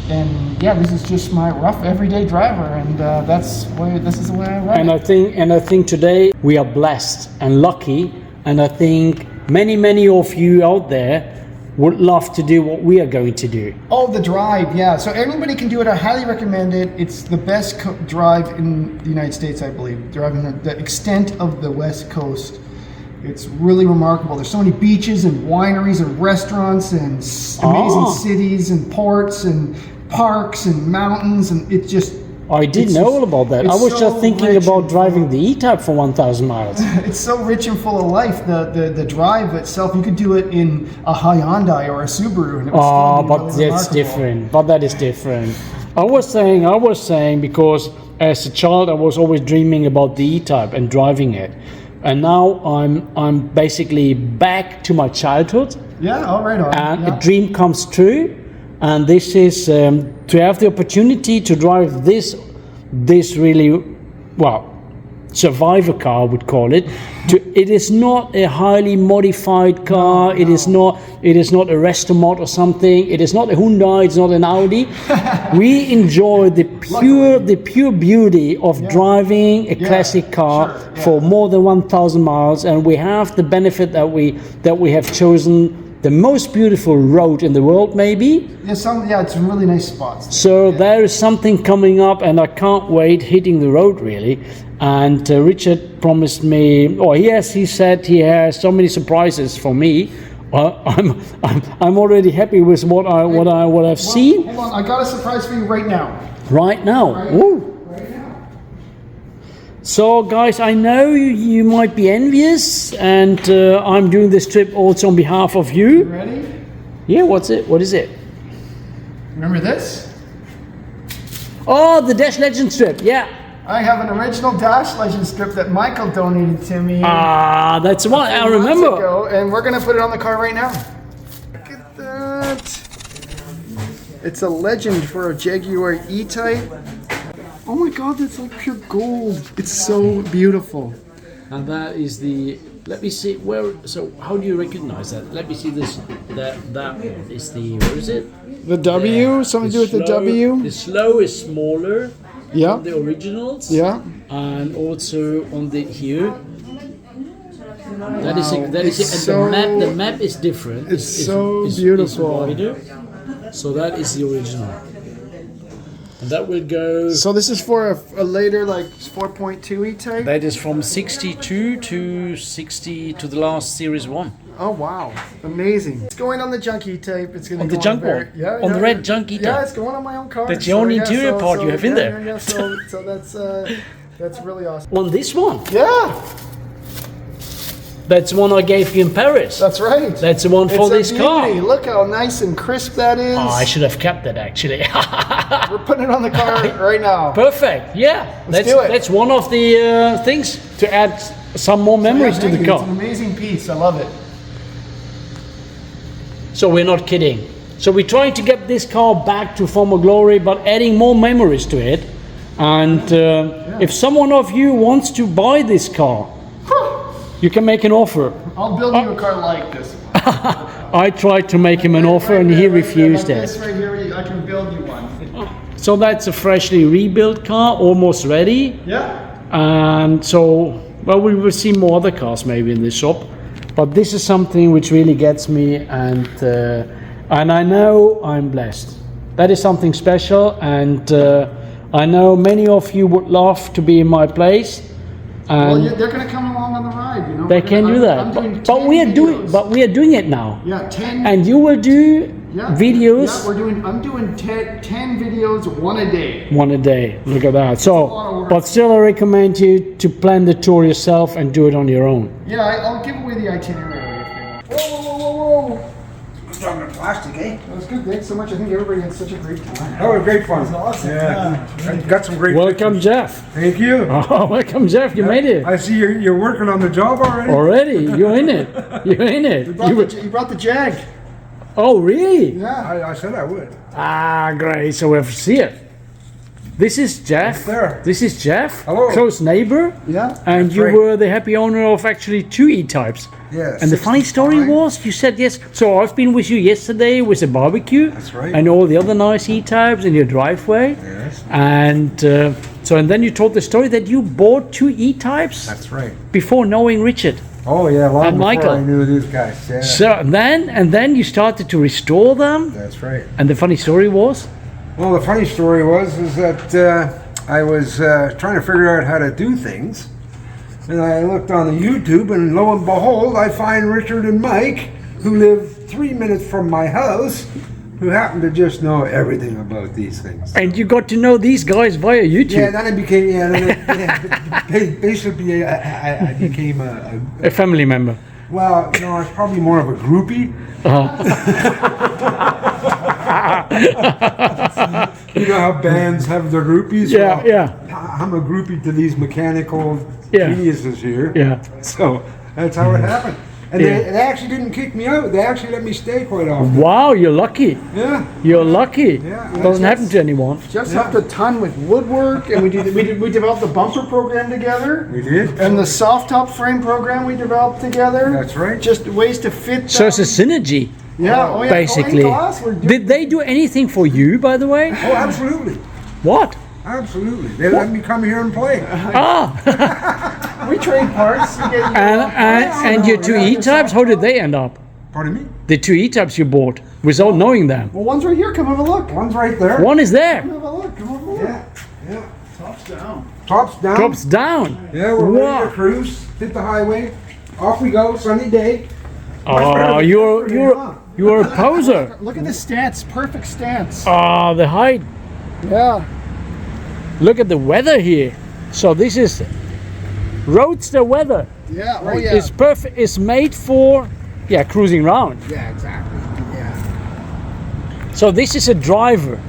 And yeah, this is just my rough everyday driver, and this is the way I ride. And I think today we are blessed and lucky, and I think many of you out there would love to do what we are going to do. Oh, the drive, yeah. So anybody can do it. I highly recommend it. It's the best drive in the United States, I believe. Driving the extent of the West Coast. It's really remarkable. There's so many beaches and wineries and restaurants and amazing cities and ports and parks and mountains, and it just... I didn't know all about that. I it's was so just thinking rich about and driving the E-Type for 1,000 miles. It's so rich and full of life. The drive itself, you could do it in a Hyundai or a Subaru, and it would Oh, still be but really that's remarkable. different. But that is different. I was saying because as a child I was always dreaming about the E-Type and driving it, and now I'm basically back to my childhood, Yeah, all right, and yeah. a dream comes true. And this is to have the opportunity to drive this really, well, survivor car, I would call it. It is not a highly modified car. No. It is not a Restomod or something. It is not a Hyundai. It's not an Audi. We enjoy the pure beauty of driving a classic car for more than 1,000 miles, and we have the benefit that we have chosen the most beautiful road in the world, maybe. It's some really nice spots. So there is something coming up, and I can't wait hitting the road really. And Richard promised me, he said he has so many surprises for me. I'm already happy with what I've seen Hold on, I got a surprise for you right now. right now. Woo. Right now. So guys, I know you might be envious, and I'm doing this trip also on behalf of you. Ready? Yeah, what's it? What is it? Remember this? Oh, the Dash Legend strip. Yeah. I have an original Dash Legend strip that Michael donated to me. Ah, that's what I months remember. ago, and we're gonna put it on the car right now. Look at that. It's a legend for a Jaguar E-Type. Oh my God, that's like pure gold. It's so beautiful. And that is the. Let me see where. So how do you recognize that? Let me see this. That one is the. Where is it? The W? Something to do with the W? The slow is smaller. Yeah. The originals. Yeah. And also on the here. That is Wow. that is It's and so- the map is different. It's so beautiful. wider. So that is the original. And that will go. So this is for a later like 4.2 E-Type? That is from 62 to 60 to the last Series 1. Oh wow, amazing. It's going on the junk E-Type. It's gonna On go the junk very- one? Yeah, On the yeah. red junk E-Type? Yeah, it's going on my own car. That's the only interior part you have in there. Yeah, so that's really awesome. On this one. Yeah, That's the one I gave you in Paris. that's right. That's the one for It's a this car. beauty. Look how nice and crisp that is. Oh, I should have kept it actually. We're putting it on the car right now. Perfect. Yeah. Let's do it. That's one of the things to add some more memories to Thank the you. car. It's an amazing piece. I love it. So we're not kidding. So we're trying to get this car back to former glory, but adding more memories to it. And if someone of you wants to buy this car, you can make an offer. I'll build you a car like this one. I tried to make him an offer and he refused like it. This right here, I can build you one. So that's a freshly rebuilt car, almost ready. Yeah. And so, well, we will see more other cars maybe in the shop. But this is something which really gets me, and I know I'm blessed. That is something special, and I know many of you would love to be in my place. Well, And they're gonna come along on the ride, you know. they can do that, I'm doing but 10 we are doing, videos. but we are doing it now. Yeah, 10. And you will do videos. Yeah, I'm doing 10 videos, one a day. One a day. Look at that. lot of So, work. but still, I recommend you to plan the tour yourself and do it on your own. Yeah, I'll give away the itinerary if they want. Whoa, whoa, whoa, whoa. It's on the plastic, eh? That was good. Thanks so much. I think everybody had such a great time. That was great fun. awesome. Yeah. Got some great Welcome, pictures. Jeff. Thank you. Oh, welcome, Jeff. You made it I see you're working on the job already. already. You're in it. You're in it. You brought the Jag. Oh, really? Yeah. I said I would. Ah, great. So we have to see it. This is Jeff. Right there. This is Jeff. Hello. Close neighbor. Yeah. And you right. were the happy owner of actually 2 E-Types. Yes. And the funny story was, you said yes. So I've been with you yesterday with a barbecue. That's right. And all the other nice E-Types in your driveway. Yes. And and then you told the story that you bought 2 E-Types That's right. before knowing Richard. Oh yeah, long And before Michael. I knew these guys. Yeah. So then you started to restore them. That's right. And the funny story was, Well, the funny story is that I was trying to figure out how to do things, and I looked on the YouTube, and lo and behold, I find Richard and Mike, who live 3 minutes from my house, who happen to just know everything about these things. and you got to know these guys via YouTube. Yeah, then I became basically I became A family member. well, no, I was probably more of a groupie. You know how bands have their groupies? Yeah, Well, yeah, I'm a groupie to these mechanical Yeah. geniuses here. yeah. So that's how it happened. And Yeah. they actually didn't kick me out. They actually let me stay quite often. Wow, you're lucky. Yeah. You're lucky. Yeah. Doesn't happen to anyone. Just helped a ton with woodwork, and we developed the bumper program together, We did. and the soft top frame program we developed together. That's right. Just ways to fit. So it's a synergy, yeah, oh yeah. basically. Oh, in class, we're doing- Did they do anything for you, by the way? Oh, absolutely. What? Absolutely. They let me come here and play. Ah, we trade parts. We get you and your 2 E-Types, how did they end up? Pardon me? The 2 E-Types you bought without knowing them. Well, one's right here. Come have a look. Come One's right there. One is there. have a look. Come have a look. Yeah. Yeah. Tops down. Tops down. Drops down. Yeah, we're Wow. ready to cruise. Hit the highway. Off we go. Sunny day. Oh, you're a poser. Look at the stance. Perfect stance. Ah, the height. Yeah. Look at the weather here. So this is roadster weather. Yeah. Oh yeah. It's perfect. It's made for cruising around. Yeah, exactly. Yeah. So this is a driver.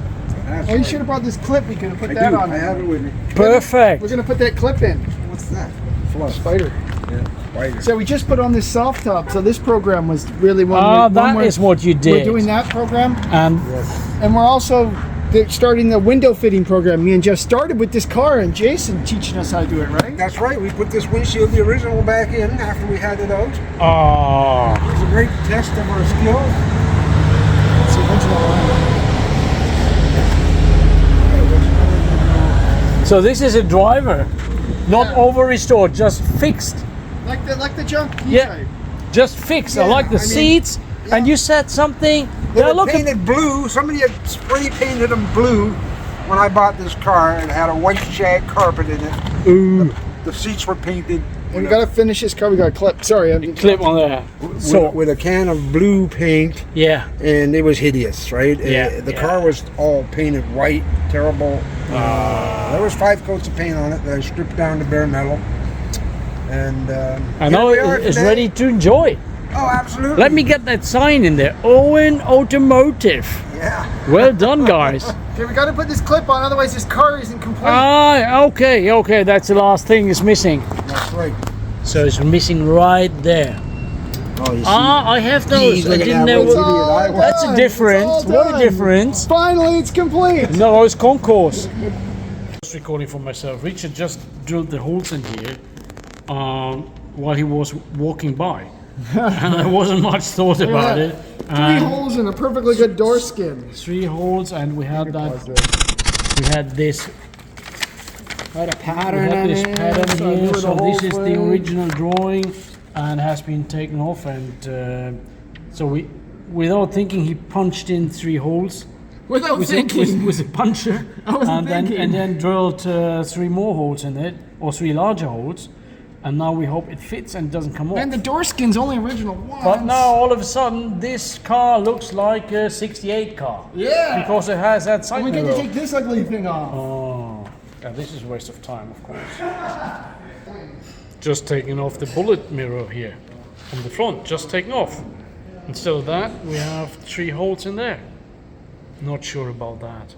That's Oh, you right. should have brought this clip. We could have put I that do. on. I have it with me. Perfect. We're gonna put that clip in. What's that? Fluff. Spider. Yeah. Spider. So we just put on this soft top. So this program was really one. Ah, that is what you We're did. doing that program, And Yes. and we're also starting the window fitting program. Me and Jeff started with this car, and Jason teaching us how to do it, right? That's right. We put this windshield, the original, back in after we had it out. It oh, was a great test of our skills. It's the original line. so this is a driver, not Yeah. over restored, just fixed. Like the junk Yeah. E-Type. Just fixed. I Yeah, like the I mean, seats. And you said something. They Yeah, were look at painted blue. Somebody had spray painted them blue when I bought this car. It had a white shag carpet in it. Ooh. The seats were painted And we gotta finish this car. We got a clip. Sorry, I'm Clip on there. So with a can of blue paint, yeah. and it was hideous, right? Yeah, The yeah. car was all painted white, terrible. There was 5 coats of paint on it that I stripped down to bare metal. And I know here we are it's today. ready to enjoy. Oh, absolutely. Let me get that sign in there. Owens Automotive. Yeah. Well done, guys. Okay, we gotta put this clip on, otherwise this car isn't complete. Ah, okay. That's the last thing is missing. That's right. So it's missing right there. Oh, you see. Ah, I have those. I Look at didn't that know. one. What, that's a done. difference. It's all What a done. difference. Finally, it's complete. No, it's concourse. Just recording for myself. Richard just drilled the holes in here while he was walking by. And there wasn't much thought about it. 3 And holes and a perfectly good door skin. 3 holes, and we had that. We had this. Had a We pattern had on this it. pattern so I here. knew So whole this is the thing. original drawing, and has been taken off. And so we, without thinking, he punched in 3 holes. Without with thinking. with a puncher, wasn't thinking. and then drilled 3 more holes in it, or 3 larger holes, and now we hope it fits and doesn't come off. And the door skin's only original once. But now all of a sudden, this car looks like a '68 car. Yeah. Because it has that side we get to mirror. take this ugly thing off. Oh, yeah, this is a waste of time, of course. Just taking off the bullet mirror here on the front, just taking off. Instead of that, we have 3 holes in there. Not sure about that.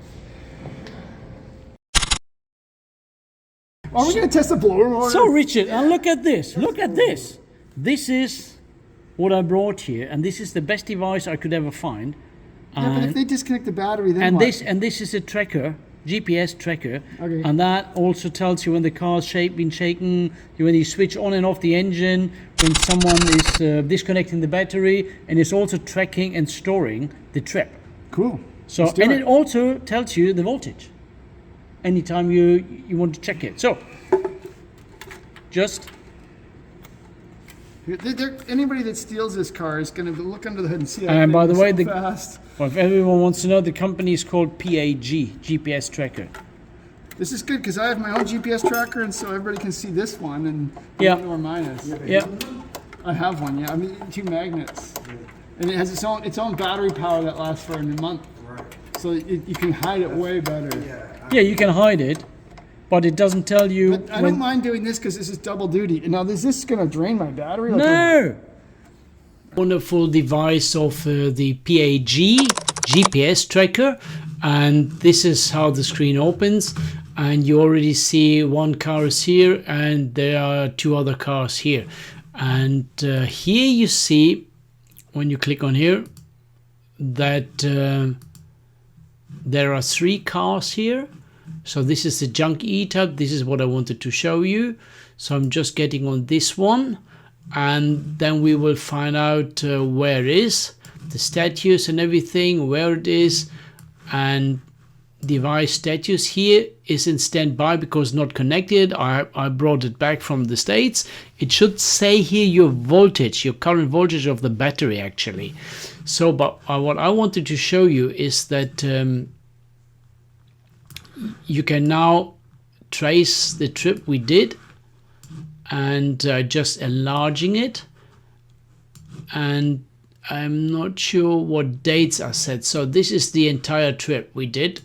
Are we gonna test the blower motor? So Richard, and look at this. Look at this. This is what I brought here, and this is the best device I could ever find. yeah, but if they disconnect the battery, then And what? this is a tracker, GPS tracker, Okay. and that also tells you when the car's been shaken, when you switch on and off the engine, when someone is disconnecting the battery, and it's also tracking and storing the trip. Cool. So Let's do and it. it also tells you the voltage anytime you want to check it. So just Anybody that steals this car is gonna look under the hood and see that And by thing the way, so the- fast. well, if everyone wants to know, the company is called PAG, GPS tracker. This is good because I have my own GPS tracker, and so everybody can see this one and Yeah. know where mine is. Yeah. I have one. Yeah, I mean 2 magnets, and it has its own battery power that lasts for a month. So you can hide it way better. Yeah, you can hide it, but it doesn't tell you But I don't mind doing this because this is double duty. Now, is this going to drain my battery? Like No! Wonderful device of the PAG GPS tracker, and this is how the screen opens, and you already see 1 car is here and there are 2 other cars here, and here you see when you click on here that there are 3 cars here. So this is the Jaguar E-Type. This is what I wanted to show you. So I'm just getting on this one, and then we will find out where it is, the status and everything, where it is, and device status here is in standby because not connected. I brought it back from the States. It should say here your voltage, your current voltage of the battery actually. So, but what I wanted to show you is that you can now trace the trip we did, and just enlarging it, and I'm not sure what dates are set. So this is the entire trip we did,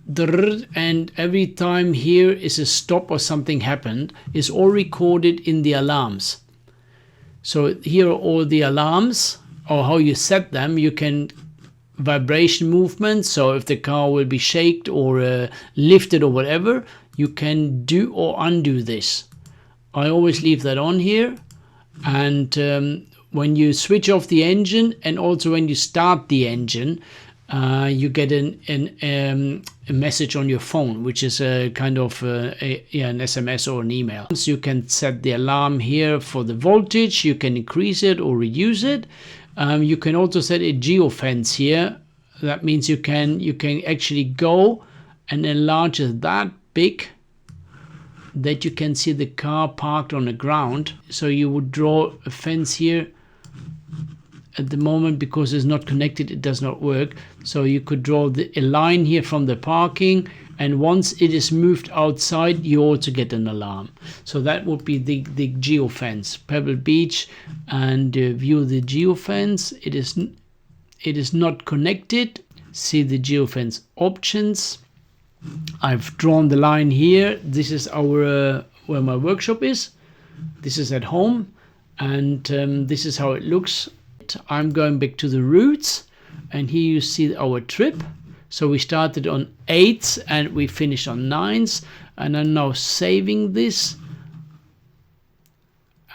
and every time here is a stop or something happened, is all recorded in the alarms. So here are all the alarms, or how you set them. You can vibration movement. So if the car will be shaked or lifted or whatever, you can do or undo this. I always leave that on here. And when you switch off the engine and also when you start the engine, you get a message on your phone, which is a kind of an SMS or an email. So you can set the alarm here for the voltage. You can increase it or reduce it. You can also set a geofence here. That means you can actually go and enlarge it that big that you can see the car parked on the ground. So you would draw a fence here. At the moment, because it's not connected, it does not work. So you could draw a line here from the parking, and once it is moved outside, you also get an alarm. So that would be the geofence. Pebble Beach, and view the geofence. It is not connected. See the geofence options. I've drawn the line here. This is our where my workshop is. This is at home, and this is how it looks. I'm going back to the roots, and here you see our trip. So we started on 8s and we finished on 9s, and I'm now saving this,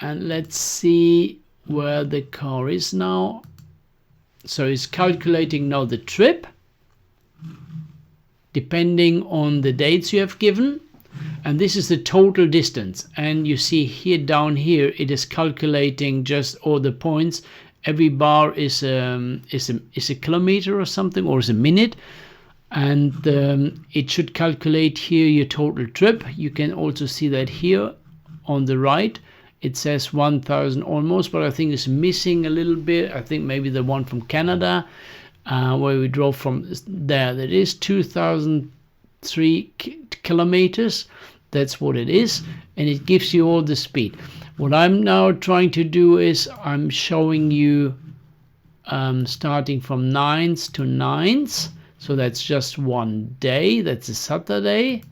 and let's see where the car is now. So it's calculating now the trip depending on the dates you have given, and this is the total distance. And you see here down here it is calculating just all the points. Every bar is a kilometer or something, or is a minute, and it should calculate here your total trip. You can also see that here on the right it says 1,000 almost, but I think it's missing a little bit. I think maybe the one from Canada where we drove from there, that is 2,003 kilometers. That's what it is, and it gives you all the speed. What I'm now trying to do is I'm showing you starting from 9s to 9s. So that's just one day. That's a Saturday.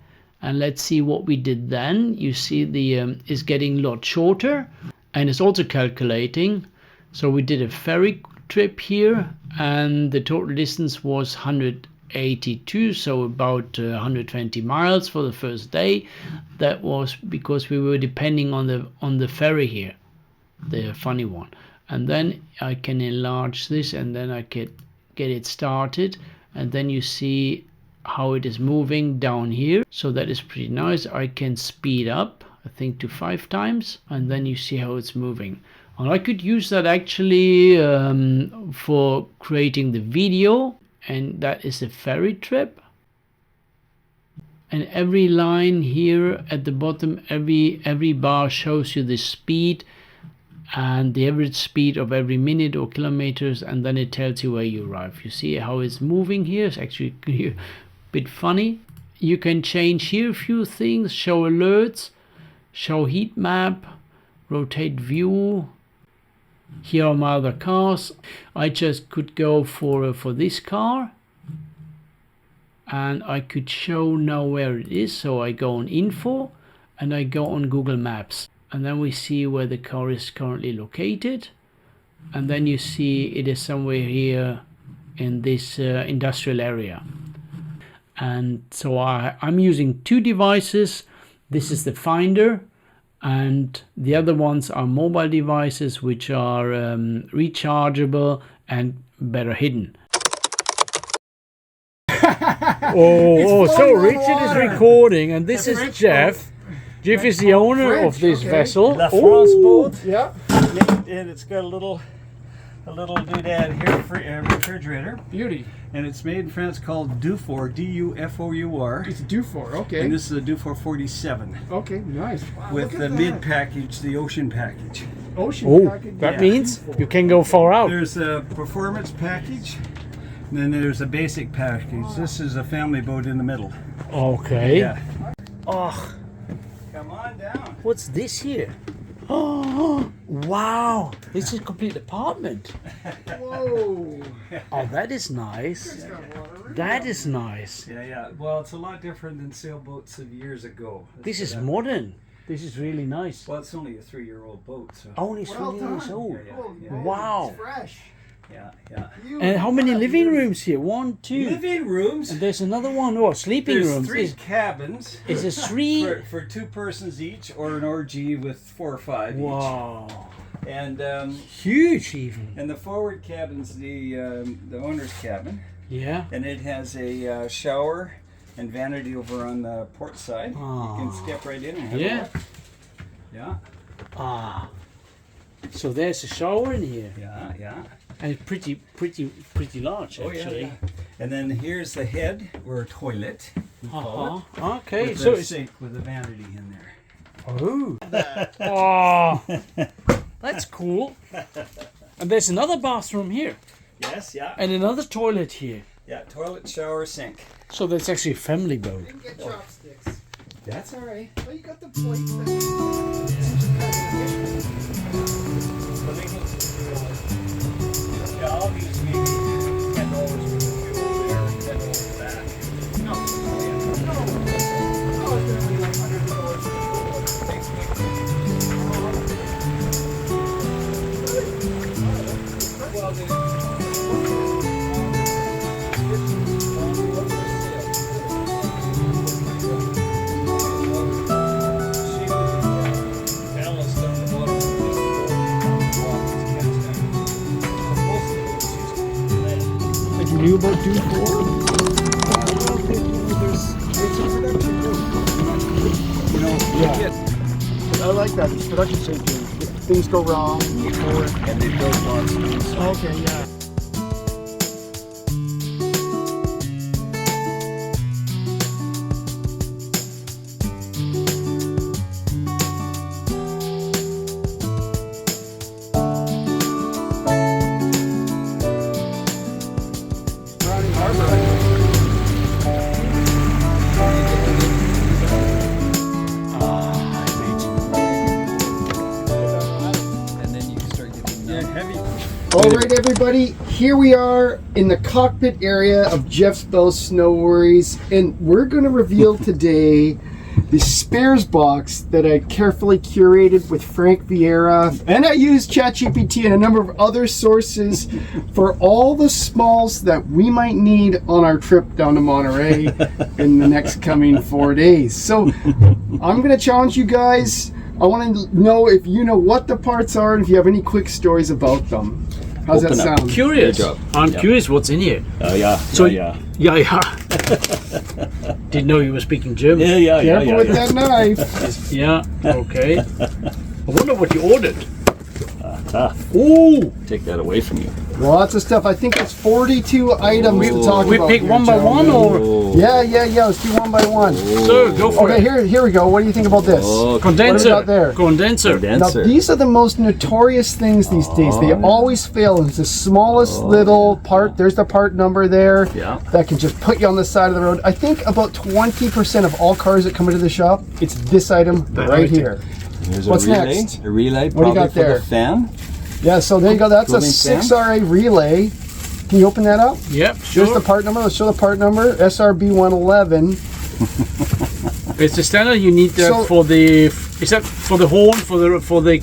And let's see what we did then. You see the is getting a lot shorter, and it's also calculating. So we did a ferry trip here, and the total distance was 182, so about 120 miles for the first day. That was because we were depending on the ferry here, the funny one. And then I can enlarge this, and then I can get it started, and then you see how it is moving down here. So that is pretty nice. I can speed up, I think, to 5 times, and then you see how it's moving. And I could use that actually for creating the video. And that is a ferry trip, and every line here at the bottom, every bar shows you the speed and the average speed of every minute or kilometers, and then it tells you where you arrive. You see how it's moving here. It's actually a bit funny. You can change here a few things: show alerts, show heat map, rotate view. Here are my other cars. I just could go for this car, and I could show now where it is. So I go on info, and I go on Google Maps, and then we see where the car is currently located, and then you see it is somewhere here in this industrial area. And so I'm using 2 devices. This is the Finder, and the other ones are mobile devices, which are rechargeable and better hidden. So Richard is recording, and this is Jeff. Jeff is the owner of this vessel. La France boat. Yeah. And it's got a little doodad here for a refrigerator. Beauty. And it's made in France, called Dufour, D-U-F-O-U-R. It's a Dufour, okay. And this is a Dufour 47. Okay, nice. Wow, With the mid package, the ocean package. Ocean package. That means you can go far out. There's a performance package, and then there's a basic package. This is a family boat in the middle. Okay. Yeah. Oh, Come on down. what's this here? Oh, wow. This is a complete apartment. Whoa. Oh, that is nice. That is nice. Yeah. Well, it's a lot different than sailboats of years ago. This is modern. This is really nice. Well, it's only a 3-year-old boat, so. Only 3 years old. Yeah. Wow. It's fresh. Yeah. And how many living rooms here? 1, 2. Living rooms. And there's another one. Oh, sleeping There's rooms. 3 cabins. Is it 3? For 2 persons each, or an orgy with 4 or 5 Wow. each. And Huge even. and the forward cabin's the owner's cabin, Yeah. and it has a shower and vanity over on the port side. Ah. You can step right in and have a Yeah. look. Yeah. Ah. So there's a shower in here. Yeah. And it's pretty large actually. Yeah. And then here's the head, or a toilet, we call it. Okay. With So a it's sink with a vanity in there. oh. Oh. That's cool. And there's another bathroom here. Yes, yeah. And another toilet here. Yeah, toilet, shower, sink. So that's actually a family boat. You can get chopsticks. That's all right. Oh, you got the plates. Yeah, obviously, $10 with the fuel there and $10 back. Like you knew about Dude 4? You know, Yeah. I like that. It's production safety. If things go wrong before. and they built lots of things. Okay, yeah. And then you can start getting heavy. All right, everybody. Here we are in the cockpit area of Jeff's Bell Snow Worries, and we're going to reveal today the spares box that I carefully curated with Frank Vieira, and I used ChatGPT and a number of other sources for all the smalls that we might need on our trip down to Monterey in the next coming 4 days. So I'm going to challenge you guys. I want to know if you know what the parts are and if you have any quick stories about them. How's that Open up. sound? Curious. Good job. I'm Yeah. curious what's in here. Yeah. So yeah. Didn't know you were speaking German. Careful with that knife. Yeah. Okay. I wonder what you ordered. Tough. Ooh. Take that away from you. Lots of stuff. I think it's 42 items to talk We about. pick here, one by one, gentlemen. or Yeah. Let's do one by one. so go for Okay, it. here we go. What do you think about this? Oh, Condenser. What do we got there? Condenser. Now, Condenser. these are the most notorious things these days. They always fail. It's the smallest little part. There's the part number there. Yeah. That can just put you on the side of the road. I think about 20% of all cars that come into the shop, it's this item right here. Here's What's a relay. next? A relay, What do you probably got for there? the fan. Yeah, so there you go. That's a Cooling fan. 6RA relay. Can you open that up? Yep. Here's Sure. the part number. Let's show the part number. SRB111. It's the standard you need So- for the. Is that for the horn? For the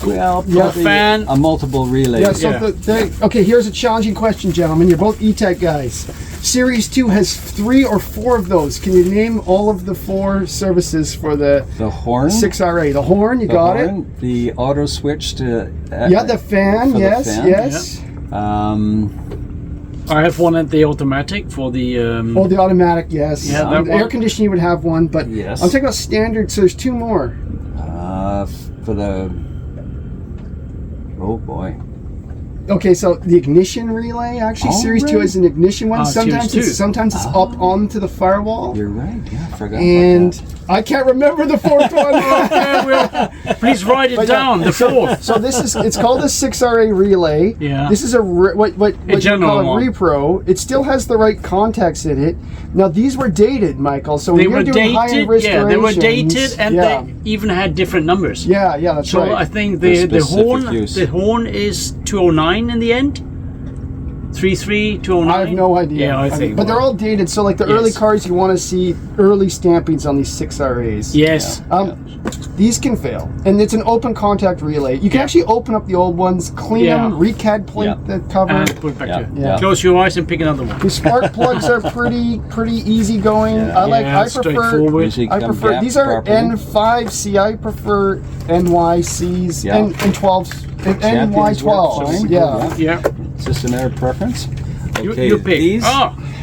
Well, Yeah. probably fan. a multiple relay. Yeah, so Yeah. okay, here's a challenging question, gentlemen. You're both E-Type guys. Series 2 has 3 or 4 of those. Can you name all of the 4 services for the The horn. 6RA? The horn, you the got horn, The auto switch to. it? Yeah, the fan, for the yes, fan. yes. I have one at the automatic for the. Oh, the automatic, yes. Yeah, that the air one. conditioning would have one, but Yes. I'm talking about standard, so there's 2 more. For the. Oh boy. Okay, so the ignition relay, actually, Oh, Series 2 right. is an ignition one. Ah, sometimes Series 2. it's up onto the firewall. You're right. Yeah, I forgot. And about I can't remember the 4th one. Okay, well, please write it But yeah, down. The fourth. So this is, it's called a 6RA relay. Yeah. This is what you general call a one. repro. It still has the right contacts in it. Now these were dated, Michael. So They when were you're doing high-end dated. Yeah, they were restorations- dated, and yeah. they even had different numbers. Yeah, that's So right. I think For the specific horn use. the horn is 209 in the end. 33 209. I have no idea. Yeah, I think. But they're all dated. So like the early Yes. cars, you want to see early stampings on these 6RAs. Yes. these can fail. And it's an open contact relay. You can actually open up the old ones, clean them, recad plate the cover. And put it back to Yeah. Close your eyes and pick another one. The spark plugs are pretty easy going. I prefer straightforward. Usually I come prefer gapped these are properly. N5C. I prefer NYCs Yeah. and 12s and Champions work NY12s. fine. Yeah. Yeah. It's just a matter of preference. Okay, You pick.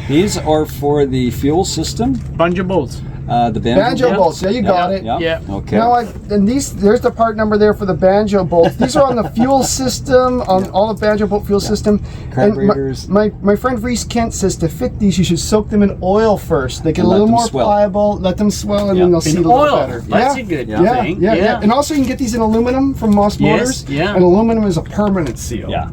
these are for the fuel system. Banjo bolts. The banjo, Banjo bolts. Yeah, you got it. Yeah. Yeah. Okay. Now, and there's the part number there for the banjo bolts. These are on the fuel system, on all the banjo bolt fuel system. Carburetors. And my friend Reese Kent says to fit these, you should soak them in oil first. They get And a let little them more swell. pliable, let them swell, and Yeah. then they'll seat In a little oil. better. That's yeah. a good Yeah, thing. yeah. And also you can get these in aluminum from Moss Motors. yeah. And aluminum is a permanent seal. Yeah.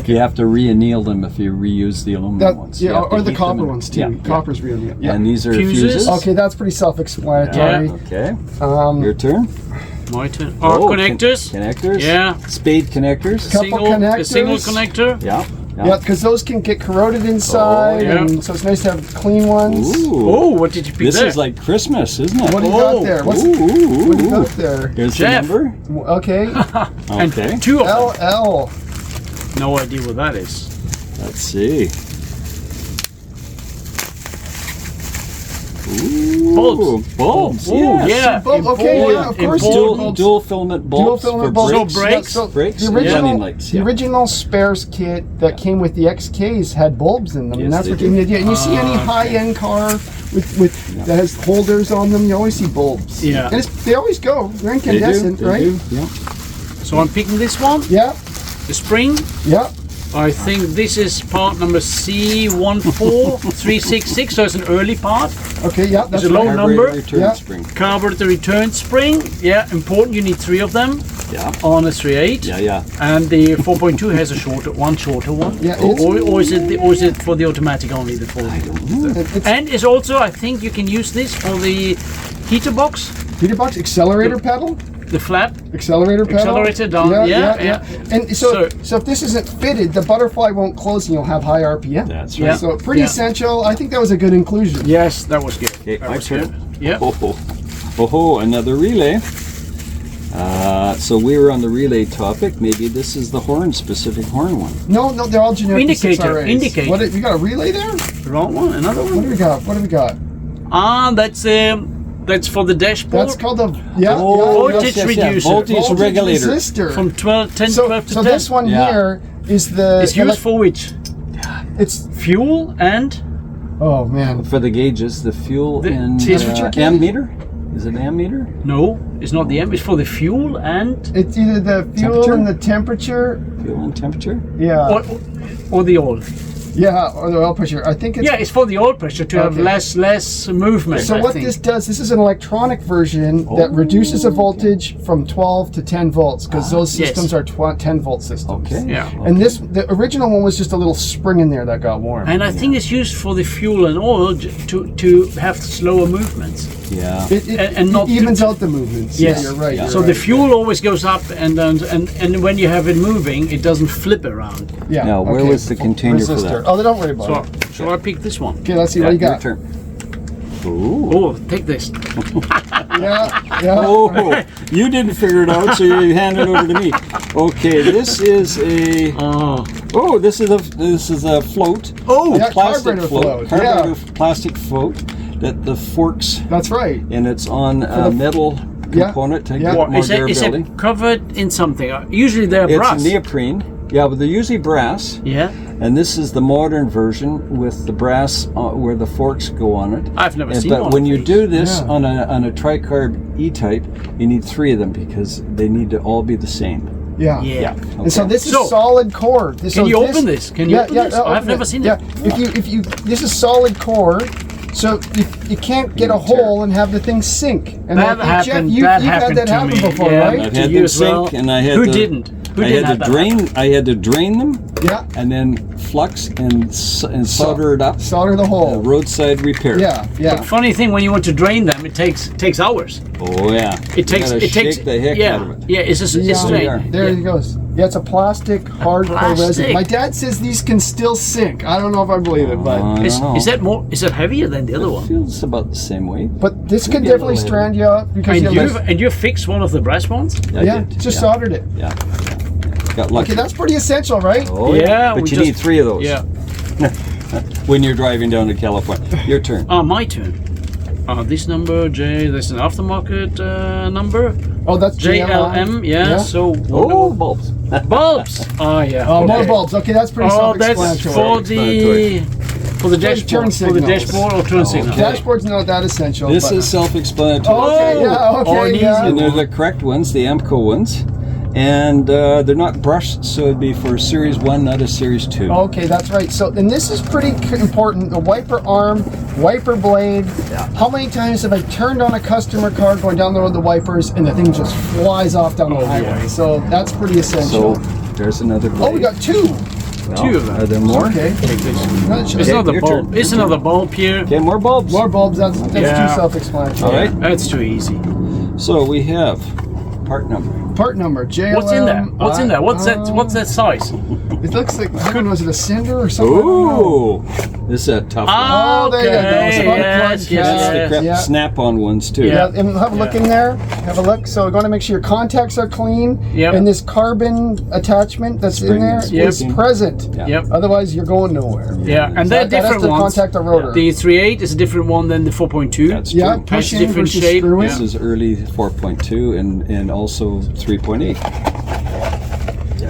You have to re-anneal them if you reuse the aluminum ones. You have to or the heat copper them in- ones too. Yeah. Copper's real. Yeah. And these are Fuses. fuses. Okay, that's pretty self-explanatory. Okay. Your turn. My turn. Or connectors. Connectors. Yeah. Spade connectors. Couple A single connectors. connector. Yeah. Yeah, because those can get corroded inside, yeah. and so it's nice to have clean ones. Ooh. Oh, what did you pick This there? is like Christmas, isn't it? What do you got there? What do you got there? Here's Jeff. the number. Okay, And Okay. two of them. LL. No idea what that is. Let's see. Ooh, Bulbs. Bulbs. Oh, Yes. yeah. Bulb, okay, yeah, of course. Dual filament Dual bulbs filament for bulbs. brakes. So Brakes the and original, running lights. the Yeah. original spares kit that came with the XKs had bulbs in them, Yes, and that's they what gave me the idea. And you see any okay. high-end car with that has holders on them, you always see bulbs. Yeah. And they always go. They're They do. incandescent, They right? do. Yeah. So I'm picking this one. Yeah, The spring. yeah. I think this is part number C14366, so it's an early part. Okay, yeah, that's It's a low right. number. Carburetor return Yeah. spring. Carburetor return spring. Yeah, important. You need 3 of them Yeah. on a 3.8. Yeah. Yeah. And the 4.2 has a shorter one. Yeah, or is it for the automatic only? The 4? It's And it's also, I think you can use this for the heater box, heater box, accelerator pedal. the flap. Accelerator pedal. Accelerator down, yeah. And so if this isn't fitted, the butterfly won't close and you'll have high RPM. That's Yeah. right. So pretty Yeah. essential. I think that was a good inclusion. Yes, that was good. Okay, That my was turn. good. Yeah. Oh, another relay. So we were on the relay topic. Maybe this is the specific horn one. No, they're all generic. Indicator, 6RAs. indicator. What, you got a relay there? Wrong one. Another What one. do we got? What do we got? That's for the dashboard. That's called a Voltage reducer. Voltage regulator. resistor. From 12 to so 10. this one Yeah. here is the. It's used for which? It's Fuel and oh man. For the gauges, the fuel The and temperature gauge? ammeter. Is it ammeter? no, it's not the M. It's for the fuel and It's either the fuel Temperature? and the temperature. Fuel and temperature. Yeah. or the oil. Yeah, or the oil pressure. I think it's. Yeah, it's for the oil pressure to have Okay. less movement. So I what think. this does, this is an electronic version that reduces a voltage from 12 to 10 volts because those yes. systems are 10 volt systems. Okay. Yeah. And the original one was just a little spring in there that got warm. And I think it's used for the fuel and oil to have slower movements. Yeah. and not it evens out the movements. Yes. Yeah, you're right. Yeah. you're So right. the fuel always goes up, and when you have it moving, it doesn't flip around. Yeah. Now, where was the container for resistor. that? Oh, don't worry about So, it. shall I pick this one? Okay, let's see what you your got. turn. Ooh. Oh, take this. Yeah. Oh, you didn't figure it out, so you hand it over to me. Okay, this is a. Oh, this is a float. oh, Yeah, Plastic carburetor float, Carburetor plastic float that the forks, That's right. and it's on a metal component to Yeah. get more is durability. it covered in something? Usually they're It's brass. neoprene. Yeah, but they're usually brass. Yeah, And this is the modern version with the brass where the forks go on it. I've never seen But one when of you these. do this Yeah. on a tricarb E-Type, you need 3 of them because they need to all be the same. Yeah. yeah. And so this is So- solid core. Can you open this? Can you open this? I've open never it. seen yeah. it. If you, this is solid core. So you can't get a hole and have the thing sink. And That I think, Jeff, happened. you've That had happened that to happen me. before, Yeah. right? I've To had you them as well. sink, and I had Who to. didn't? Who I didn't had have to that drain. I had to drain them, Yeah. and then flux and solder it up. Solder the hole. Roadside repair. Yeah. Yeah. Funny thing, when you want to drain them, it takes hours. Oh yeah. It takes. You gotta It takes. shake the heck yeah. out of it. Yeah. It's Yeah. straight. are. There it goes. Yeah, it's a plastic hardcore Plastic. resin. My dad says these can still sink. I don't know if I believe it, but I don't know. Is that more? Is that heavier than the other one? Feels about the same weight. this could Maybe a definitely little strand you out because And you fixed one of the brass ones? I yeah, did. just yeah. soldered it. Yeah. Got lucky. Okay, that's pretty essential, right? Oh, Yeah, But we you just- need 3 of those. Yeah. When you're driving down to California. Your turn. My turn. This number, J, there's an aftermarket number. Oh, that's JLM, yeah. So, Oh, bulbs. bulbs. Oh, yeah. Oh, more okay. bulbs. Okay, that's pretty Oh, that's self-explanatory. for the dashboard. turn For the signals. dashboard or turn signal. Dashboard's not that essential. This but, is self-explanatory. Oh, okay, yeah, Oh, an okay, yeah. And they're the correct ones, the AMCO ones. And they're not brushed, so it'd be for Series 1, not a Series 2. Okay, that's right. So, and this is pretty important. The wiper arm, wiper blade. How many times have I turned on a customer car going down the road with the wipers and the thing just flies off down the highway? yeah. So that's pretty essential. So there's another blade. Oh, we got 2. Well, 2 of them. Are there more? Okay. It's Okay, another your bulb. turn. It's another bulb here. Okay, more bulbs. More bulbs. That's Yeah. too self-explanatory. All right. That's too easy. So we have part number. Part number JLM. What's in there? What's in there? What's that size? It looks like, I don't know, is it a cinder or something? I don't know. Ooh, this is a tough one. Ah, Oh, there you go. okay. Some unplugged Yes, That's yes, the yes. crap yeah. snap-on ones too. Yeah, and have a look in there. Have a look. So we're going to make sure your contacts are clean. Yep. And this carbon attachment that's Spring in there is is working. present. Yeah. Yep. Otherwise, you're going nowhere. Yeah, and So they're that has different to ones. contact the rotor. The 3.8 is a different one than the 4.2. That's Yeah, true. push Has in different versus shape. screw in. This is early 4.2 and also 3.8.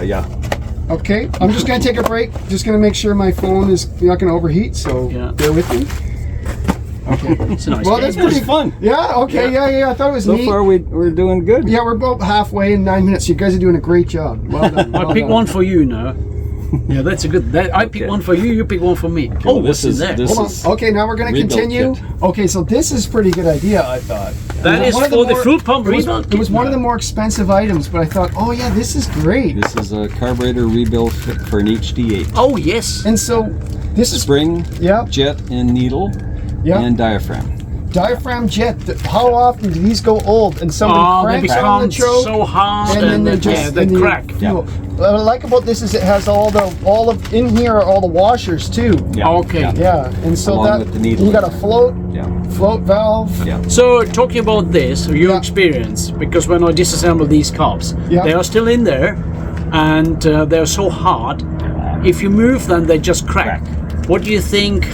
Yeah. Okay, I'm just going to take a break. Just going to make sure my phone is not going to overheat, so Yeah. bear with me. It's a nice Well, game. that's This pretty is fun. Yeah, okay, yeah. I thought it was So neat. far we're doing good. Yeah, we're about halfway in 9 minutes. You guys are doing a great job. Well done. I well pick done. one for you now. Yeah, that's a good. I pick Okay. one for you. You pick one for me. well, what's in there? Hold on. Okay, now we're going to rebuild continue. kit. Okay, so this is a pretty good idea, I thought. That It was is one of for the more- fruit pump It was, rebuild it was kit. one of the more expensive items, but I thought, oh yeah, this is great. This is a carburetor rebuild fit for an HD8. Oh yes. And so this is Spring, yeah, jet and needle, yeah. and diaphragm. Diaphragm jet. How often do these go old and somebody Oh, they cranks on the become choke so hard and then they yeah, just they and crack. fuel. What I like about this is it has all of in here are all the washers too. Yeah. Okay. Yeah, and so Along that with the needle. you got a float Yeah. valve. Yeah. So talking about this, your Yeah. experience, because when I disassemble these cars, Yeah. they are still in there, and they are so hard. If you move them, they just crack. What do you think?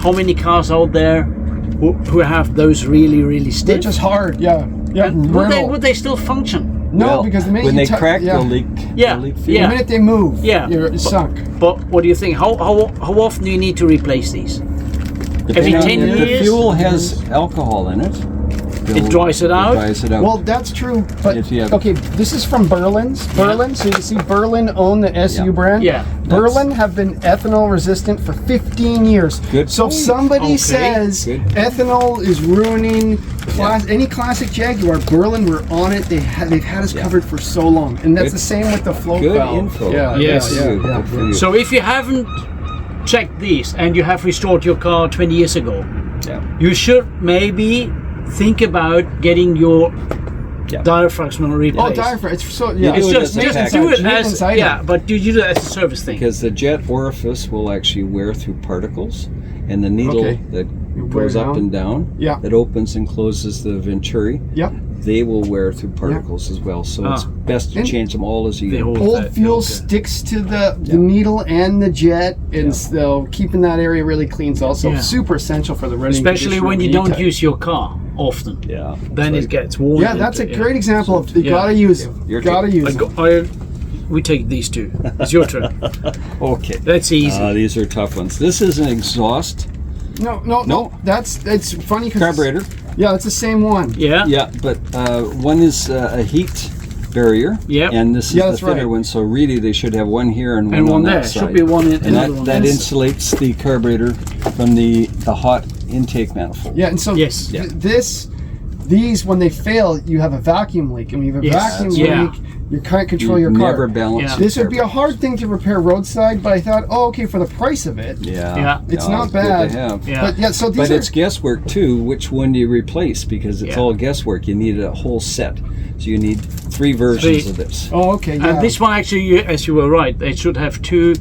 How many cars out there who have those really They're stiff? just hard. Yeah, yeah. And brittle. would they still function? No, Well, because the minute when you they tou- crack, yeah. they'll leak. Yeah, They'll leak The fuel. yeah. minute they move, Yeah, you're but- sunk. But what do you think? How often do you need to replace these? Depending on 10 if years? the fuel has alcohol in it, It dries it out? Dries it out. Well, that's true, but If you have- okay, this is from Berlin's. Berlin, so you can see Berlin own the SU Yeah. brand. Yeah. Berlin have been ethanol resistant for 15 years. Good So if point. somebody Okay. says Good. ethanol is ruining any classic Jaguar, Berlin were on it. They've had us covered for so long, and that's Good. the same with the float Good valve. info. Yeah. Yes. Yeah. Good Yeah. for you. So if you haven't checked these and you have restored your car 20 years ago, Yeah. you should maybe think about getting your Yeah. diaphragm Oh, replaced. diaphragm. It's so yeah. do It's it just as a do package. it Maintenance as item. but do you do it as a service thing? Because the jet orifice will actually wear through particles, and the needle Okay. that wear goes up down. and down, Yeah. that opens and closes the venturi, Yep. they will wear through particles as well. So it's best to And change them all as you The go. whole Old thing, fuel okay. sticks to the needle and the jet, and so keeping that area really clean is also Yeah. super essential for the running. Especially condition when of you an don't E-Type. use your car often. Yeah. Then that's it gets worn. Yeah, that's a into- great example of you Yeah. gotta use it. Your Gotta turn. use it. We take these two. It's your turn. Okay. That's easy. These are tough ones. This is an exhaust No. It's funny because carburetor. Yeah, it's the same one. Yeah. Yeah, but one is a heat barrier. Yep. And this is Yeah, the that's thinner right. one. So really, they should have one here and one And on one that there. side. Should be one in And another one. that there. insulates the carburetor from the hot intake manifold. Yeah, and so Yes. Yeah. this these, when they fail, you have a vacuum leak. And when you have a vacuum leak, you can't control your car. Never balance. This would be a hard thing to repair roadside, but I thought, oh, okay, for the price of it, it's not bad. Good to have. But yeah, so these But are, it's guesswork too. Which one do you replace? Because it's all guesswork. You need a whole set. So you need 3 versions of this. oh, okay, yeah. And this one actually, as you were right, they should have 2.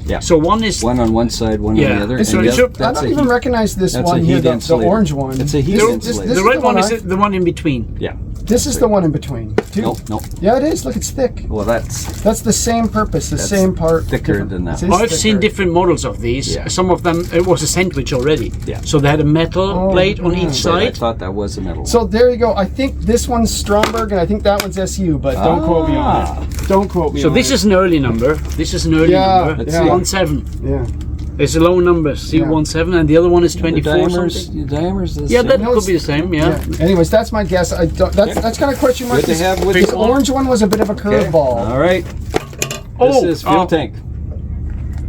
Yeah. So one is One on one side, one on the other. So and I that's don't a even heat- recognize this that's a one here, heat the insulator. orange one. It's a heat This insulator. the is red the one one is the one in between. Yeah. This is the one in between. No, no. Yeah, it is. Look, it's thick. Well, that's That's the same purpose, the That's same part. thicker different. than that. It is I've seen thicker. different models of these. Yeah. Some of them, it was a sandwich already. Yeah. So they had a metal plate on each I side. thought that was a metal. So there you go. I think this one's Stromberg, and I think that one's SU, but don't quote me on it. Don't quote me So on this it. is an early number. This is an early number. Let's yeah. see. 17. Yeah. It's a low number, C17, and the other one is 24 something. The diameters. The Yeah, same. that No, could it's- be the same. Yeah. Anyways, that's my guess. I don't. That's kind of question mark. Good to have with This the- orange one was a bit of a Okay. curveball. All right. Oh, This is fuel tank.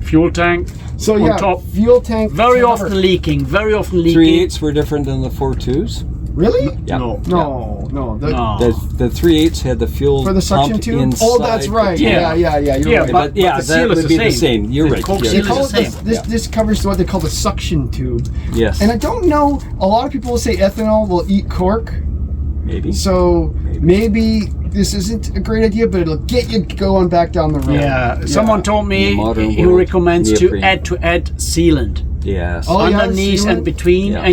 Fuel tank. So on yeah, top. fuel tank. Very cover. often leaking. Very often leaking. 3/8 were different than the 4.2s. Really? Yeah. No. No, no. No. The 3/8 had the fuel For the suction pump tube? inside. Oh, that's right. Yeah. Yeah. You're Yeah, right. but yeah, the seal that is would the be the same. same. You're The right. Coke Yeah. They seal call is it the this, same. this, this covers what they call the suction tube. Yes. And I don't know, a lot of people will say ethanol will eat cork. Maybe. So maybe this isn't a great idea, but it'll get you going back down the road. Yeah. Someone told me In the modern he world, recommends neoprene. to add sealant. Yes. Oh, yeah, underneath sealant. and between, Yeah.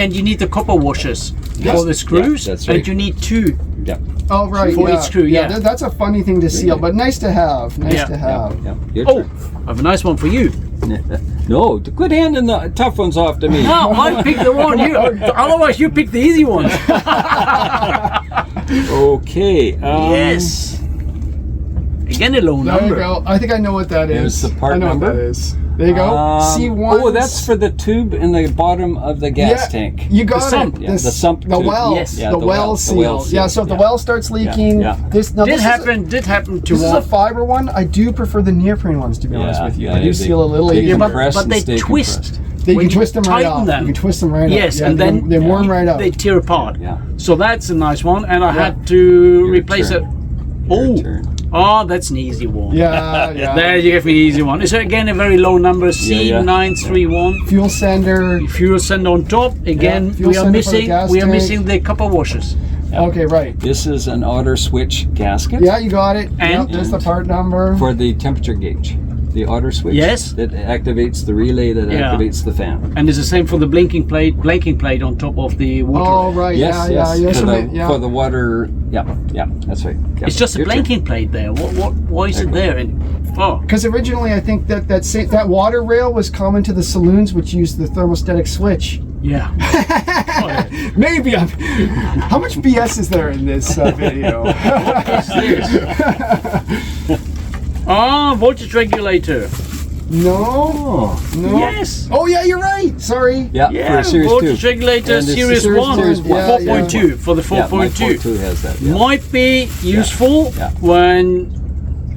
and you need the copper washers Yes. for the screws, Yeah, that's right. and you need 2. Yeah. Oh, right. For yeah. each screw, yeah. That's a funny thing to seal, but nice to have. Nice Yeah. to Yeah. have. Yeah. Your Oh, turn. I have a nice one for you. No, quit handing the tough ones off to me. No, I picked the one. You, otherwise, you picked the easy ones. Okay. Yes. Again, a low There number. you go. I think I know what that is. There's the part I know number. what that is. There you go. C1. Oh, that's for the tube in the bottom of the gas tank. You got The it. sump. Yeah, the sump The tube. well. Yes. Yeah, the the well well seal. seal. Yeah, so if the Yeah. well starts leaking, Yeah. this now Did this happen to This is a one. fiber one. I do prefer the neoprene ones, to be honest Yeah, with you. yeah, They do they- seal a little they easier. Yeah, compress but and they stay twist. compressed. They When can you twist them right tighten off. them. You can twist them right Yes, off. and then they warm right up. They tear apart. Yeah. So that's a nice one, and I had to Your replace turn. it. Your Oh, turn. oh, that's an easy one. Yeah, yeah. There you give me the easy one. It's again a very low number, C931. Fuel sender. Fuel send on top. Again, Yeah, fuel we are sender for the missing. gas We are tank. missing the copper washers. Okay, right. This is an auto switch gasket Yeah, you got it. And- Yep, there's the part number. for the temperature gauge. The auto switch. Yes. That activates the relay that Yeah. activates the fan. And it's the same for the blanking plate on top of the water. Oh, right. Yes, yeah, yes. yeah. For, the, yeah. for the water. Yeah, yeah. That's right. Yeah. It's just a Your turn. blanking plate there. Why is it there? Oh, Because originally, I think that water rail was common to the saloons, which used the thermostatic switch. yeah. Maybe I'm. How much BS is there in this video? Ah, voltage regulator. No, no. Yes. Oh yeah, you're right. Sorry. Yeah, Yeah, for Series 2. voltage regulator And it's Series Series 1, Series 1. 4.2 for the Yeah, my 4.2. 4.2 has that. Yeah. Might be useful Yeah. when,